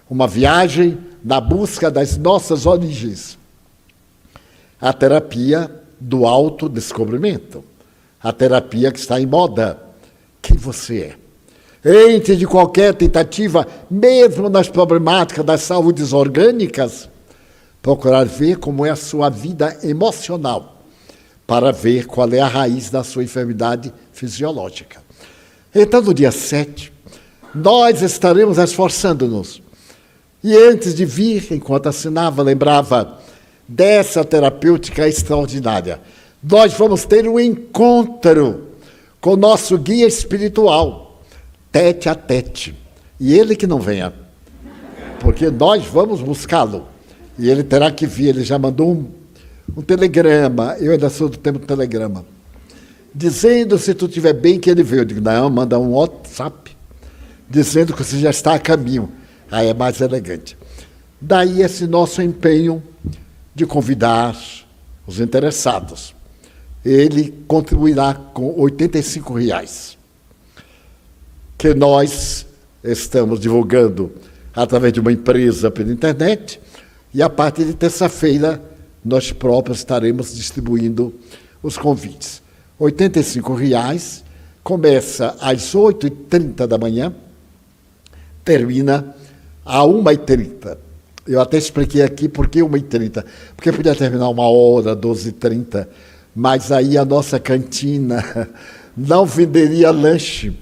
uma viagem na busca das nossas origens. A terapia do autodescobrimento, a terapia que está em moda. Quem você é? Antes de qualquer tentativa, mesmo nas problemáticas das saúdes orgânicas, procurar ver como é a sua vida emocional, para ver qual é a raiz da sua enfermidade fisiológica. Então, no dia 7, nós estaremos esforçando-nos. E antes de vir, enquanto assinava, lembrava dessa terapêutica extraordinária. Nós vamos ter um encontro com o nosso guia espiritual, tete a tete. E ele que não venha, porque nós vamos buscá-lo. E ele terá que vir, ele já mandou um telegrama, eu ainda sou do tempo do telegrama, dizendo, se tu estiver bem, que ele veio. Eu digo, não, manda um WhatsApp, dizendo que você já está a caminho. Aí é mais elegante. Daí esse nosso empenho de convidar os interessados. Ele contribuirá com R$85, que nós estamos divulgando através de uma empresa pela internet, e a partir de terça-feira nós próprios estaremos distribuindo os convites. R$85, começa às 8h30 da manhã, termina às 1h30. Eu até expliquei aqui por que 1h30, porque podia terminar 1h, 12h30, mas aí a nossa cantina não venderia lanche.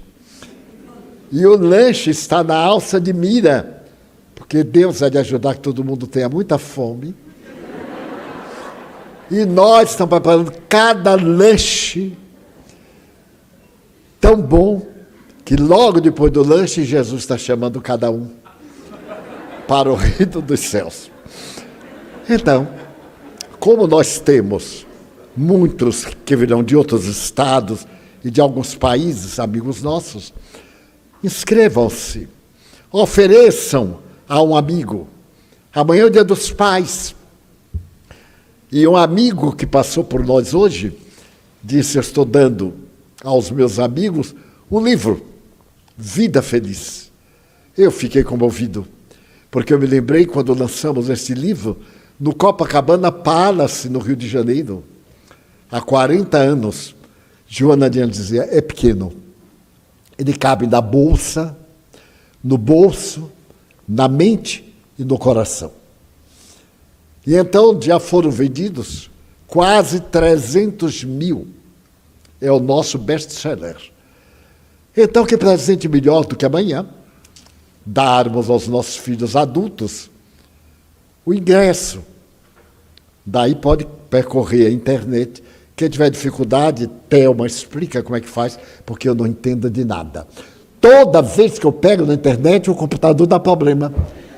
E o lanche está na alça de mira, porque Deus vai ajudar que todo mundo tenha muita fome. E nós estamos preparando cada lanche tão bom que logo depois do lanche Jesus está chamando cada um para o reino dos céus. Então, como nós temos muitos que virão de outros estados e de alguns países, amigos nossos, inscrevam-se, ofereçam a um amigo. Amanhã é o Dia dos Pais. E um amigo que passou por nós hoje disse, eu estou dando aos meus amigos um livro, Vida Feliz. Eu fiquei comovido, porque eu me lembrei quando lançamos este livro no Copacabana Palace, no Rio de Janeiro, há 40 anos. Joana Diana dizia, é pequeno. Ele cabe na bolsa, no bolso, na mente e no coração. E então já foram vendidos quase 300 mil. É o nosso best-seller. Então, que presente melhor do que amanhã darmos aos nossos filhos adultos o ingresso. Daí pode percorrer a internet. Quem tiver dificuldade, Thelma explica como é que faz, porque eu não entendo de nada. Toda vez que eu pego na internet, o computador dá problema.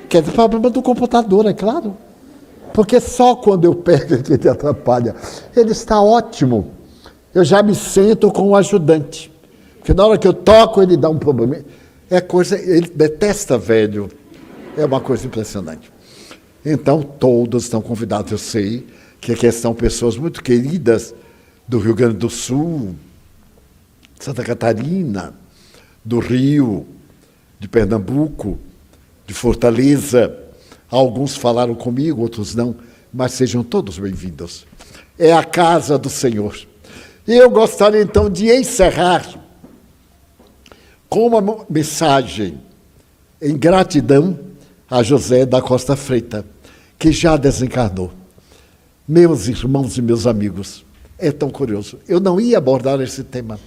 Quer dizer, problema do computador, é claro. Porque só quando eu pego é que ele atrapalha. Ele está ótimo. Eu já me sento com o ajudante. Porque na hora que eu toco, ele dá um problema. É coisa, ele detesta velho. É uma coisa impressionante. Então, todos estão convidados. Eu sei que aqui estão pessoas muito queridas do Rio Grande do Sul, Santa Catarina, do Rio, de Pernambuco, de Fortaleza. Alguns falaram comigo, outros não, mas sejam todos bem-vindos. É a casa do Senhor. E eu gostaria, então, de encerrar com uma mensagem em gratidão a José da Costa Freitas, que já desencarnou. Meus irmãos e meus amigos, é tão curioso. Eu não ia abordar esse tema,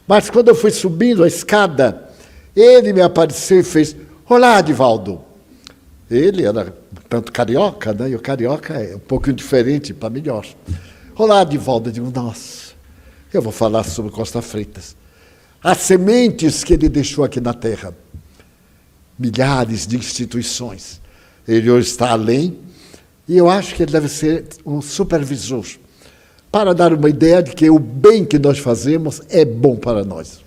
mas quando eu fui subindo a escada, ele me apareceu e fez, olá, Divaldo. Ele era tanto carioca, né? E o carioca é um pouquinho diferente, para melhor. Olá, Divaldo. Eu digo, nossa, eu vou falar sobre Costa Freitas. As sementes que ele deixou aqui na terra. Milhares de instituições. Ele hoje está além, e eu acho que ele deve ser um supervisor, para dar uma ideia de que o bem que nós fazemos é bom para nós.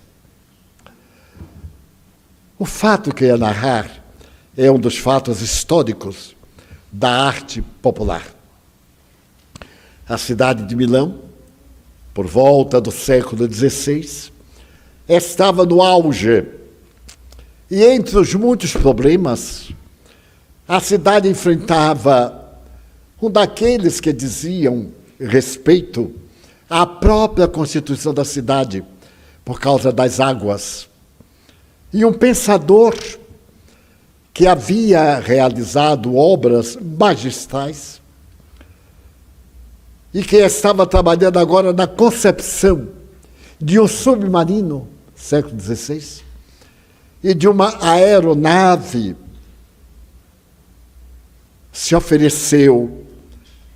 O fato que eu ia narrar é um dos fatos históricos da arte popular. A cidade de Milão, por volta do século XVI, estava no auge. E entre os muitos problemas, a cidade enfrentava um daqueles que diziam respeito à própria constituição da cidade, por causa das águas. E um pensador que havia realizado obras magistrais e que estava trabalhando agora na concepção de um submarino, século XVI, e de uma aeronave, se ofereceu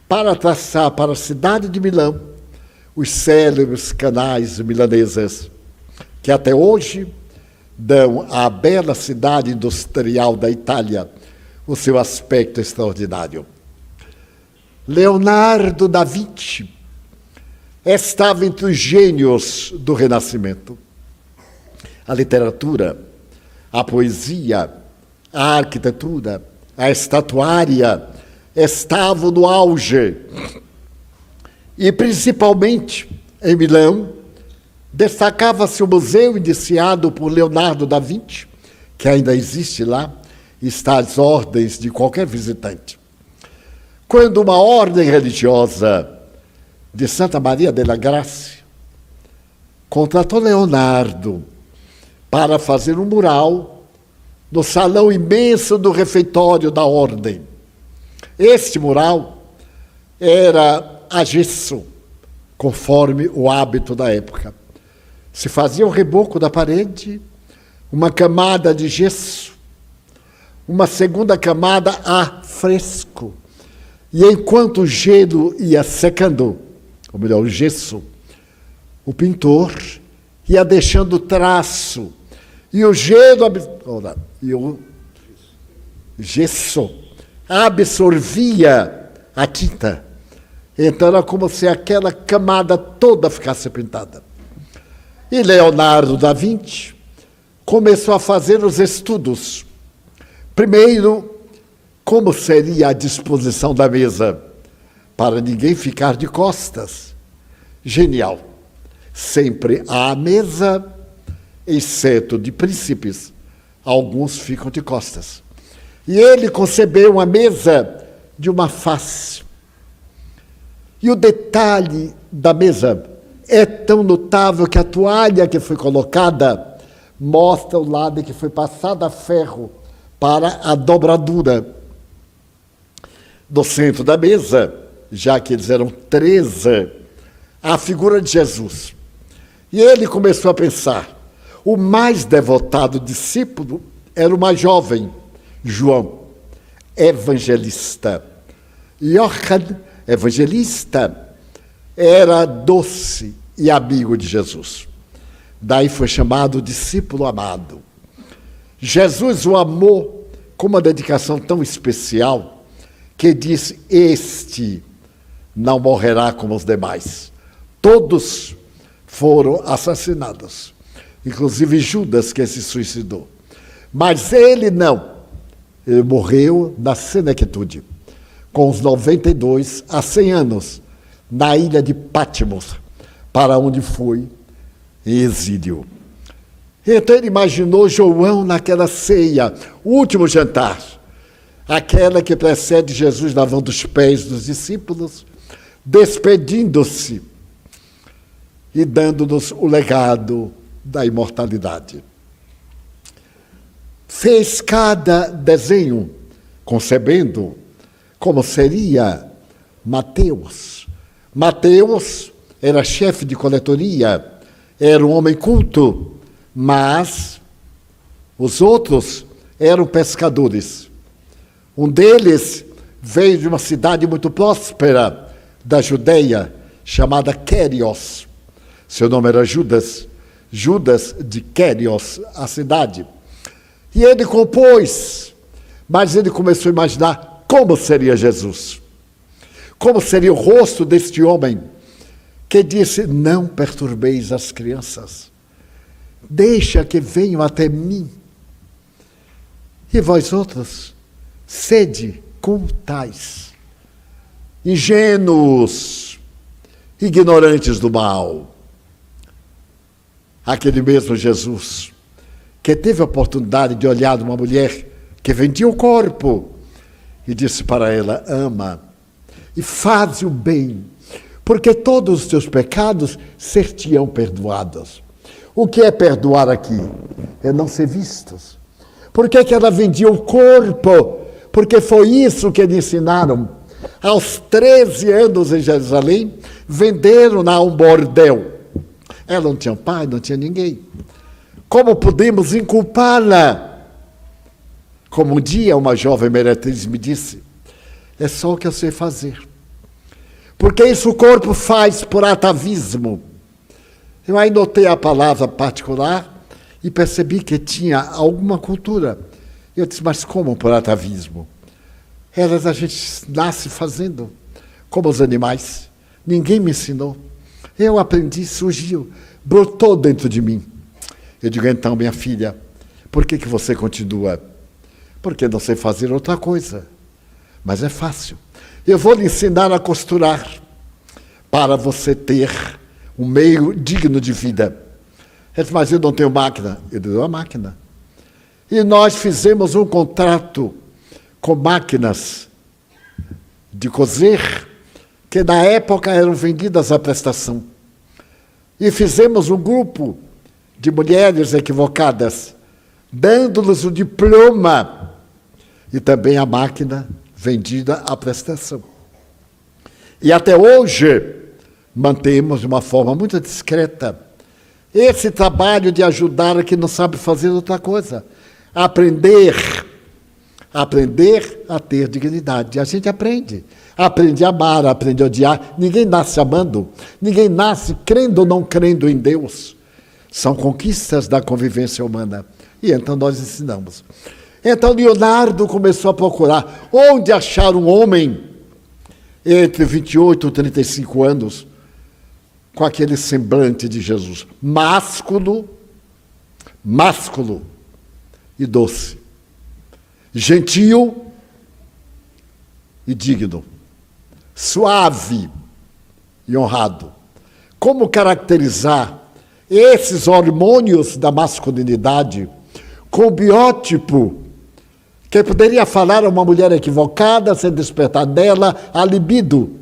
para traçar para a cidade de Milão os célebres canais milaneses, que até hoje dão à bela cidade industrial da Itália o seu aspecto extraordinário. Leonardo da Vinci estava entre os gênios do Renascimento. A literatura, a poesia, a arquitetura, a estatuária estavam no auge. E, principalmente, em Milão, destacava-se o museu iniciado por Leonardo da Vinci, que ainda existe lá, e está às ordens de qualquer visitante. Quando uma ordem religiosa de Santa Maria della Graça contratou Leonardo para fazer um mural no salão imenso do refeitório da ordem. Este mural era a gesso, conforme o hábito da época. Se fazia o reboco da parede, uma camada de gesso, uma segunda camada a fresco. E enquanto o gelo ia secando, ou melhor, o gesso, o pintor ia deixando traço. E o gesso absorvia a tinta. Então era como se aquela camada toda ficasse pintada. E Leonardo da Vinci começou a fazer os estudos. Primeiro, como seria a disposição da mesa para ninguém ficar de costas. Genial. Sempre à mesa, exceto de príncipes, alguns ficam de costas. E ele concebeu uma mesa de uma face. E o detalhe da mesa é tão notável que a toalha que foi colocada mostra o lado em que foi passado a ferro para a dobradura. No centro da mesa, já que eles eram 13, a figura de Jesus. E ele começou a pensar. O mais devotado discípulo era o mais jovem, João, evangelista. Johann, evangelista, era doce e amigo de Jesus. Daí foi chamado discípulo amado. Jesus o amou com uma dedicação tão especial que disse: este não morrerá como os demais. Todos foram assassinados, inclusive Judas, que se suicidou. Mas ele não. Ele morreu na senectude, com os 92 a 100 anos, na ilha de Patmos, para onde foi em exílio. Então ele imaginou João naquela ceia, o último jantar, aquela que precede Jesus lavando os pés dos discípulos, despedindo-se e dando-nos o legado da imortalidade. Fez cada desenho, concebendo como seria Mateus. Mateus era chefe de coletoria, era um homem culto, mas os outros eram pescadores. Um deles veio de uma cidade muito próspera da Judeia, chamada Quérios. Seu nome era Judas, Judas de Quérios, a cidade. E ele compôs, mas ele começou a imaginar como seria Jesus. Como seria o rosto deste homem que disse: não perturbeis as crianças, deixa que venham até mim. E vós outros, sede como tais, ingênuos, ignorantes do mal. Aquele mesmo Jesus que teve a oportunidade de olhar uma mulher que vendia o corpo e disse para ela: ama e faz o bem, porque todos os teus pecados ser-te-ão perdoados. O que é perdoar aqui? É não ser vistos. Por que ela vendia o corpo? Porque foi isso que eles ensinaram. Aos 13 anos em Jerusalém, venderam-na a um bordel. Ela não tinha pai, não tinha ninguém. Como podemos inculpá-la? Como um dia uma jovem meretriz me disse, é só o que eu sei fazer. Porque isso o corpo faz por atavismo. Eu aí notei a palavra particular e percebi que tinha alguma cultura. Eu disse, mas como por atavismo? Elas a gente nasce fazendo, como os animais. Ninguém me ensinou. Eu aprendi, surgiu, brotou dentro de mim. Eu digo, então, minha filha, por que você continua? Porque não sei fazer outra coisa. Mas é fácil. Eu vou lhe ensinar a costurar para você ter um meio digno de vida. Ele disse, mas eu não tenho máquina. Eu dei uma máquina. E nós fizemos um contrato com máquinas de cozer, que na época eram vendidas à prestação. E fizemos um grupo de mulheres equivocadas, dando-lhes o diploma e também a máquina vendida à prestação. E até hoje mantemos de uma forma muito discreta esse trabalho de ajudar a quem não sabe fazer outra coisa. Aprender a ter dignidade. A gente aprende a amar, aprende a odiar. Ninguém nasce amando, ninguém nasce crendo ou não crendo em Deus. São conquistas da convivência humana. E então nós ensinamos. Então Leonardo começou a procurar onde achar um homem entre 28 e 35 anos com aquele semblante de Jesus, másculo e doce, gentil e digno, suave e honrado. Como caracterizar esses hormônios da masculinidade com o biótipo que poderia falar a uma mulher equivocada, sem despertar nela a libido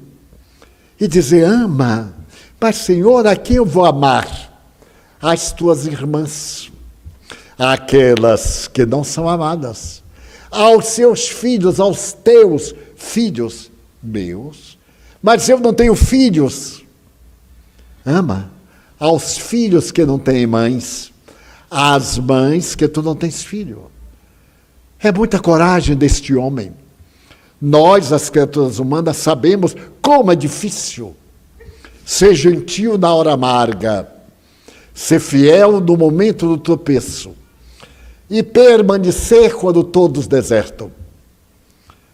e dizer, ama, mas Senhor, a quem eu vou amar? As tuas irmãs, aquelas que não são amadas, aos seus filhos, aos teus filhos, meus, mas eu não tenho filhos. Ama aos filhos que não têm mães, às mães que tu não tens filho. É muita coragem deste homem. Nós, as criaturas humanas, sabemos como é difícil ser gentil na hora amarga, ser fiel no momento do tropeço e permanecer quando todos desertam.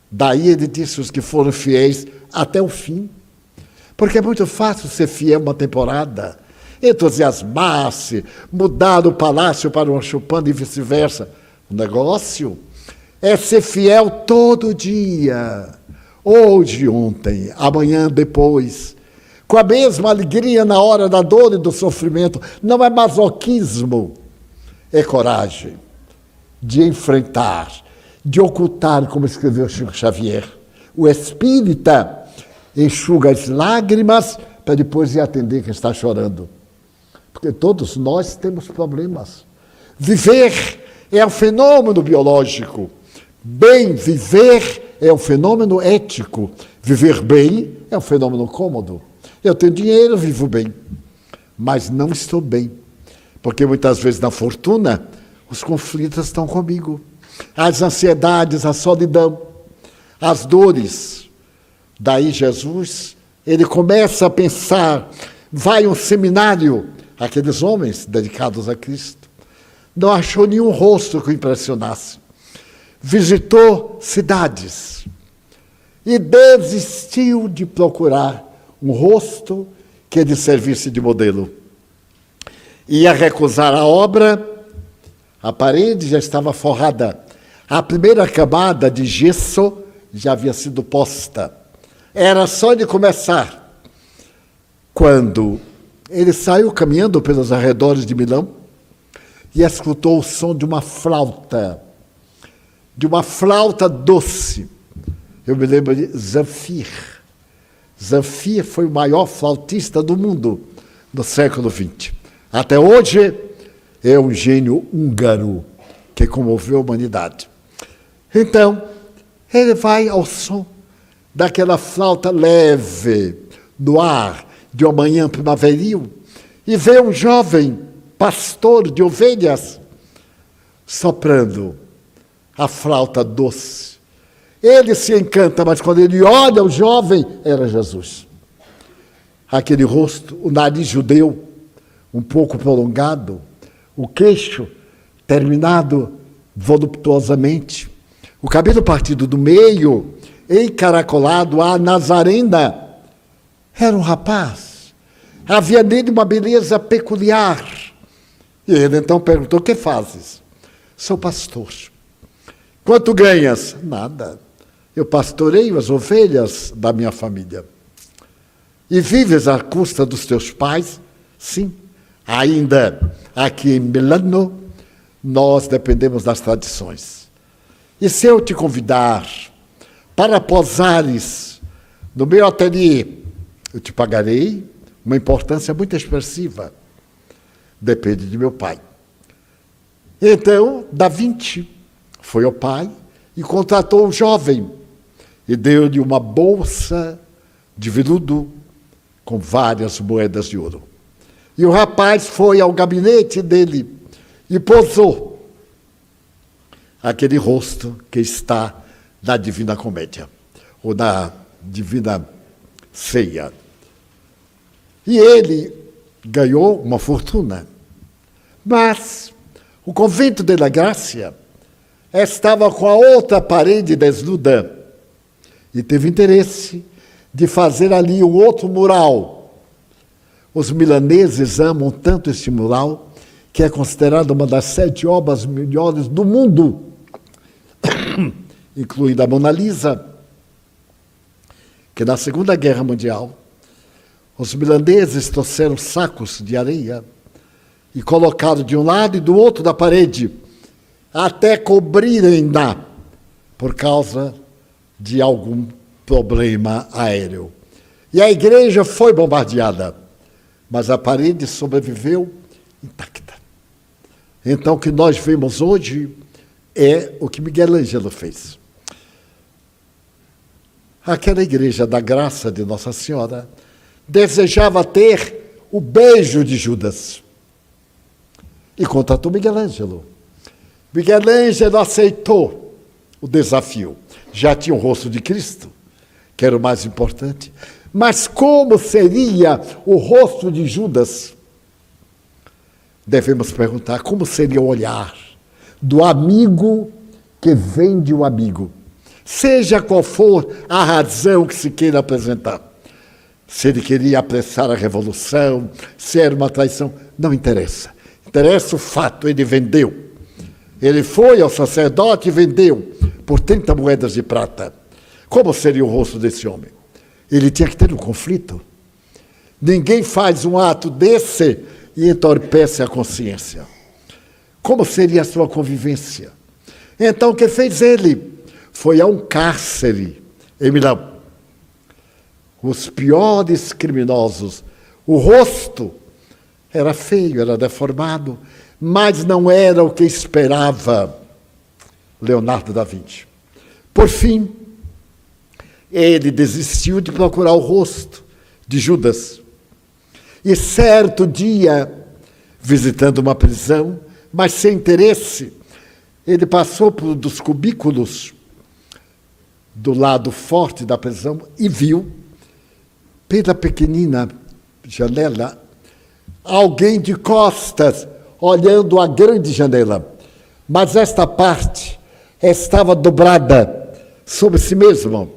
Daí ele disse os que foram fiéis até o fim, porque é muito fácil ser fiel uma temporada, entusiasmar-se, mudar o palácio para uma chupanda e vice-versa. O negócio é ser fiel todo dia, hoje, ontem, amanhã, depois, com a mesma alegria na hora da dor e do sofrimento. Não é masoquismo, é coragem de enfrentar, de ocultar, como escreveu Chico Xavier. O espírita enxuga as lágrimas para depois ir atender quem está chorando. Porque todos nós temos problemas. Viver é um fenômeno biológico. Bem viver é um fenômeno ético. Viver bem é um fenômeno cômodo. Eu tenho dinheiro, vivo bem, mas não estou bem, porque muitas vezes na fortuna os conflitos estão comigo, as ansiedades, a solidão, as dores. Daí Jesus, ele começa a pensar, vai a um seminário, aqueles homens dedicados a Cristo, não achou nenhum rosto que o impressionasse, visitou cidades e desistiu de procurar um rosto que lhe servisse de modelo. Ia recusar a obra, a parede já estava forrada, a primeira camada de gesso já havia sido posta. Era só ele começar. Quando ele saiu caminhando pelos arredores de Milão e escutou o som de uma flauta doce. Eu me lembro de Zamfir. Zamfir foi o maior flautista do mundo no século XX. Até hoje é um gênio húngaro que comoveu a humanidade. Então, ele vai ao som daquela flauta leve no ar de uma manhã primaveril e vê um jovem pastor de ovelhas soprando a flauta doce. Ele se encanta, mas quando ele olha o jovem, era Jesus. Aquele rosto, o nariz judeu, um pouco prolongado, o queixo terminado voluptuosamente, o cabelo partido do meio, encaracolado à nazarena. Era um rapaz. Havia nele uma beleza peculiar. E ele então perguntou: o que fazes? Sou pastor. Quanto ganhas? Nada. Eu pastoreio as ovelhas da minha família. E vives à custa dos teus pais? Sim. Ainda aqui em Milano, nós dependemos das tradições. E se eu te convidar para posares no meu ateliê, eu te pagarei uma importância muito expressiva. Depende de meu pai. Então, Da Vinci foi ao pai e contratou o jovem e deu-lhe uma bolsa de veludo com várias moedas de ouro. E o rapaz foi ao gabinete dele e posou aquele rosto que está na Divina Comédia, ou na Divina Ceia. E ele ganhou uma fortuna. Mas o convento de La Gracia estava com a outra parede desnuda e teve interesse de fazer ali um outro mural. Os milaneses amam tanto este mural que é considerado uma das 7 obras melhores do mundo, incluindo a Mona Lisa, que na Segunda Guerra Mundial os milaneses trouxeram sacos de areia e colocaram de um lado e do outro da parede, até cobrirem-na por causa de algum problema aéreo. E a igreja foi bombardeada, mas a parede sobreviveu intacta. Então, o que nós vemos hoje é o que Miguel Ângelo fez. Aquela igreja da graça de Nossa Senhora desejava ter o beijo de Judas e contratou Miguel Ângelo. Miguel Ângelo aceitou o desafio. Já tinha o rosto de Cristo, que era o mais importante. Mas como seria o rosto de Judas? Devemos perguntar como seria o olhar do amigo que vende o amigo. Seja qual for a razão que se queira apresentar. Se ele queria apressar a revolução, se era uma traição, não interessa. Interessa o fato, ele vendeu. Ele foi ao sacerdote e vendeu por 30 moedas de prata. Como seria o rosto desse homem? Ele tinha que ter um conflito. Ninguém faz um ato desse e entorpece a consciência. Como seria a sua convivência? Então, o que fez ele? Foi a um cárcere em Milão. Os piores criminosos. O rosto era feio, era deformado, mas não era o que esperava Leonardo da Vinci. Por fim, ele desistiu de procurar o rosto de Judas. E certo dia, visitando uma prisão, mas sem interesse, ele passou por um dos cubículos do lado forte da prisão e viu, pela pequenina janela, alguém de costas olhando a grande janela. Mas esta parte estava dobrada sobre si mesmo.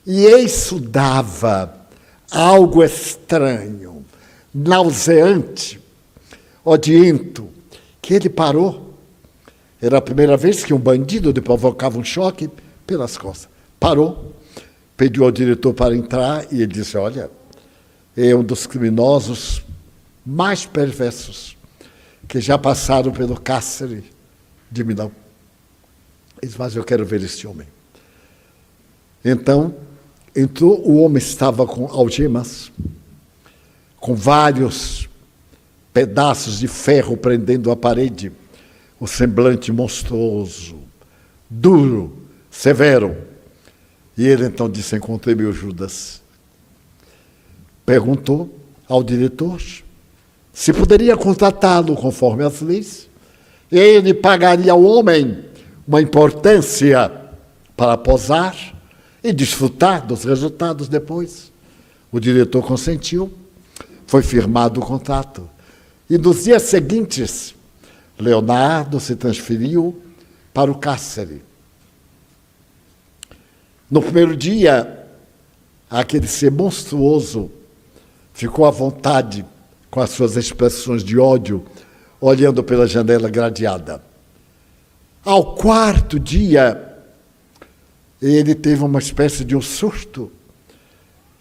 E isso dava algo estranho, nauseante, odiento, que ele parou. Era a primeira vez que um bandido lhe provocava um choque pelas costas. Parou, pediu ao diretor para entrar e ele disse: olha, é um dos criminosos mais perversos que já passaram pelo cárcere de Milão. Ele disse: mas eu quero ver esse homem. Então, entrou, o homem estava com algemas, com vários pedaços de ferro prendendo a parede. o semblante monstruoso, duro, severo. E ele então disse: encontrei meu Judas. Perguntou ao diretor se poderia contratá-lo conforme as leis. Ele pagaria ao homem uma importância para posar e desfrutar dos resultados depois. O diretor consentiu, foi firmado o contrato. E nos dias seguintes, Leonardo se transferiu para o cárcere. No primeiro dia, aquele ser monstruoso ficou à vontade com as suas expressões de ódio, olhando pela janela gradeada. Ao quarto dia, ele teve uma espécie de um surto,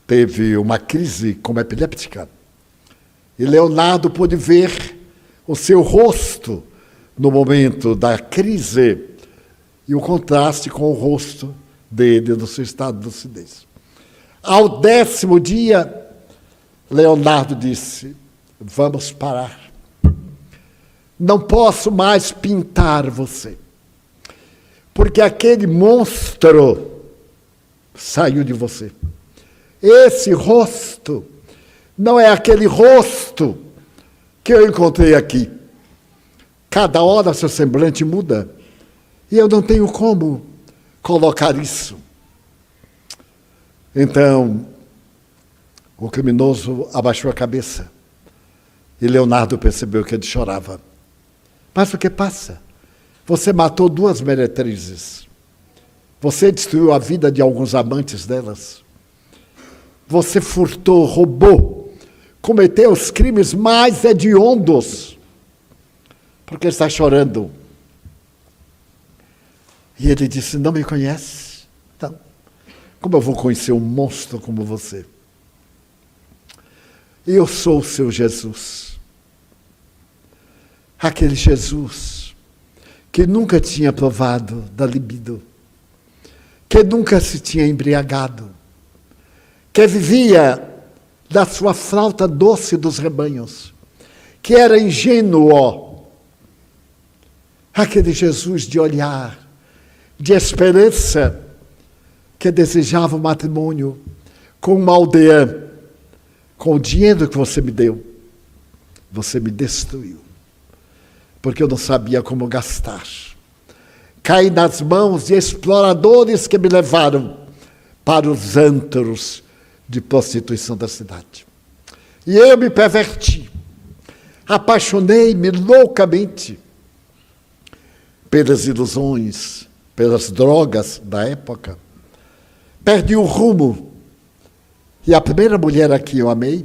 teve uma crise como epiléptica. E Leonardo pôde ver o seu rosto no momento da crise e o contraste com o rosto dele no seu estado de lucidez. Ao 10º dia, Leonardo disse: vamos parar. Não posso mais pintar você, porque aquele monstro saiu de você. Esse rosto não é aquele rosto que eu encontrei aqui. Cada hora seu semblante muda e eu não tenho como colocar isso. Então, o criminoso abaixou a cabeça e Leonardo percebeu que ele chorava. Mas o que passa? Você matou 2 meretrizes. Você destruiu a vida de alguns amantes delas. Você furtou, roubou, cometeu os crimes mais hediondos. Por que está chorando? E ele disse: não me conhece? Então, como eu vou conhecer um monstro como você? Eu sou o seu Jesus. Aquele Jesus que nunca tinha provado da libido, que nunca se tinha embriagado, que vivia da sua flauta doce dos rebanhos, que era ingênuo. Aquele Jesus de olhar, de esperança, que desejava o matrimônio com uma aldeã. Com o dinheiro que você me deu, você me destruiu, porque eu não sabia como gastar. Caí nas mãos de exploradores que me levaram para os antros de prostituição da cidade. E eu me perverti, apaixonei-me loucamente pelas ilusões, pelas drogas da época. Perdi o rumo. E a primeira mulher a que eu amei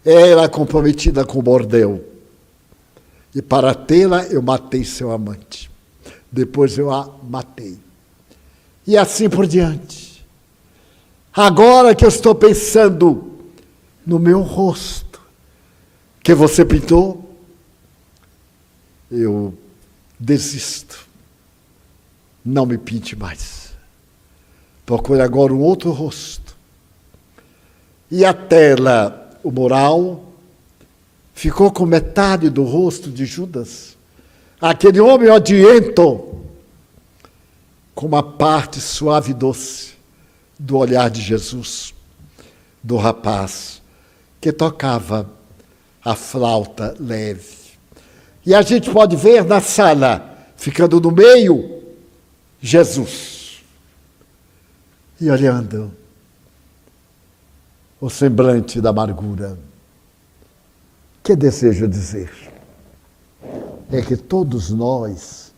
era comprometida com o bordel. E para tê-la, eu matei seu amante. Depois eu a matei. E assim por diante. Agora que eu estou pensando no meu rosto, que você pintou, eu desisto. Não me pinte mais. Procure agora um outro rosto. E a tela, o mural, ficou com metade do rosto de Judas. Aquele homem odiento, com uma parte suave e doce do olhar de Jesus, do rapaz que tocava a flauta leve. E a gente pode ver na sala, ficando no meio, Jesus. E olhando o semblante da amargura. Que desejo dizer? É que todos nós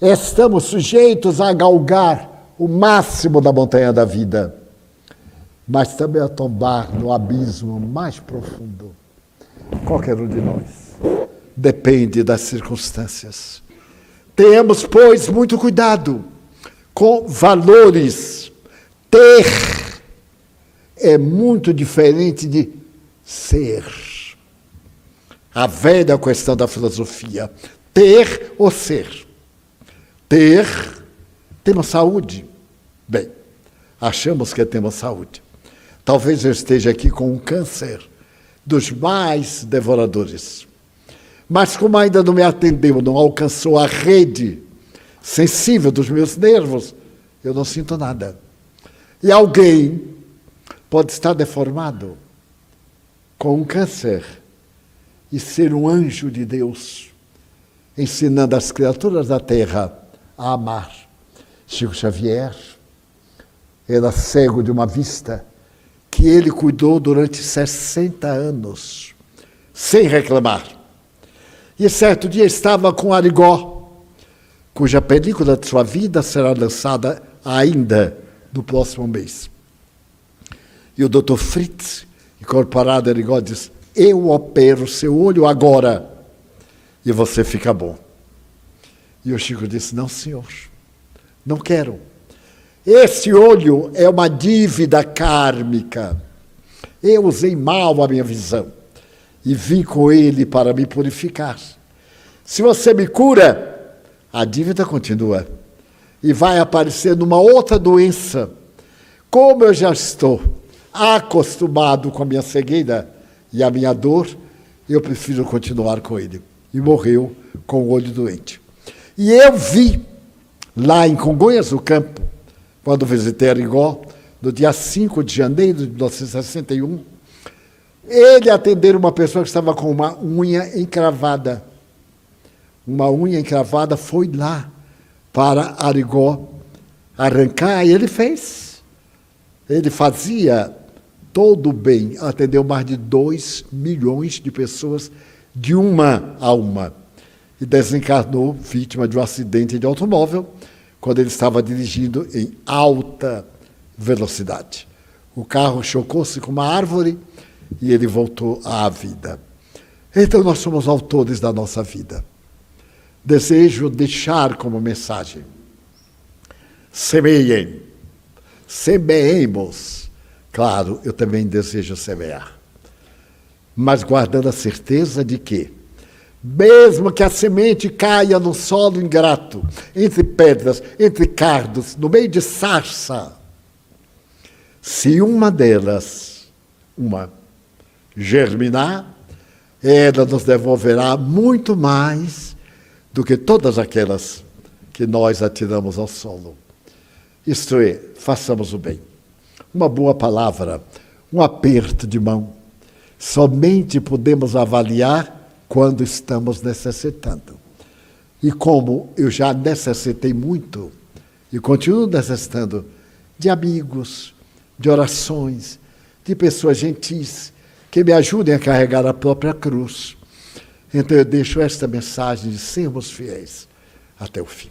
estamos sujeitos a galgar o máximo da montanha da vida, mas também a tombar no abismo mais profundo. Qualquer um de nós. Depende das circunstâncias. Tenhamos, pois, muito cuidado com valores. Ter é muito diferente de ser. A velha questão da filosofia. Ter ou ser? Ter, temos saúde. Bem, achamos que temos saúde. Talvez eu esteja aqui com um câncer dos mais devoradores. Mas como ainda não me atendeu, não alcançou a rede sensível dos meus nervos, eu não sinto nada. E alguém pode estar deformado com um câncer e ser um anjo de Deus, ensinando as criaturas da terra a amar. Chico Xavier era cego de uma vista que ele cuidou durante 60 anos, sem reclamar. E certo dia estava com Arigó, cuja película de sua vida será lançada ainda no próximo mês. E o Dr. Fritz, incorporado a Arigó, diz: eu opero seu olho agora e você fica bom. E o Chico disse: não, senhor, não quero. Esse olho é uma dívida kármica. Eu usei mal a minha visão e vim com ele para me purificar. Se você me cura, a dívida continua e vai aparecer numa outra doença. Como eu já estou acostumado com a minha cegueira e a minha dor, eu prefiro continuar com ele. E morreu com o olho doente. E eu vi, lá em Congonhas do Campo, quando visitei Arigó, no dia 5 de janeiro de 1961, ele atender uma pessoa que estava com uma unha encravada. Uma unha encravada, foi lá para Arigó arrancar, e ele fez. Ele fazia todo o bem, atendeu mais de 2 milhões de pessoas, de uma a uma. E desencarnou vítima de um acidente de automóvel, quando ele estava dirigindo em alta velocidade. O carro chocou-se com uma árvore e ele voltou à vida. Então nós somos autores da nossa vida. Desejo deixar como mensagem: semeiem, semeemos. Claro, eu também desejo semear, mas guardando a certeza de que, mesmo que a semente caia no solo ingrato, entre pedras, entre cardos, no meio de sarça, se uma delas, germinar, ela nos devolverá muito mais do que todas aquelas que nós atiramos ao solo. Isto é, façamos o bem. Uma boa palavra, um aperto de mão. Somente podemos avaliar quando estamos necessitando. E como eu já necessitei muito, e continuo necessitando, de amigos, de orações, de pessoas gentis, que me ajudem a carregar a própria cruz. Então eu deixo esta mensagem de sermos fiéis até o fim.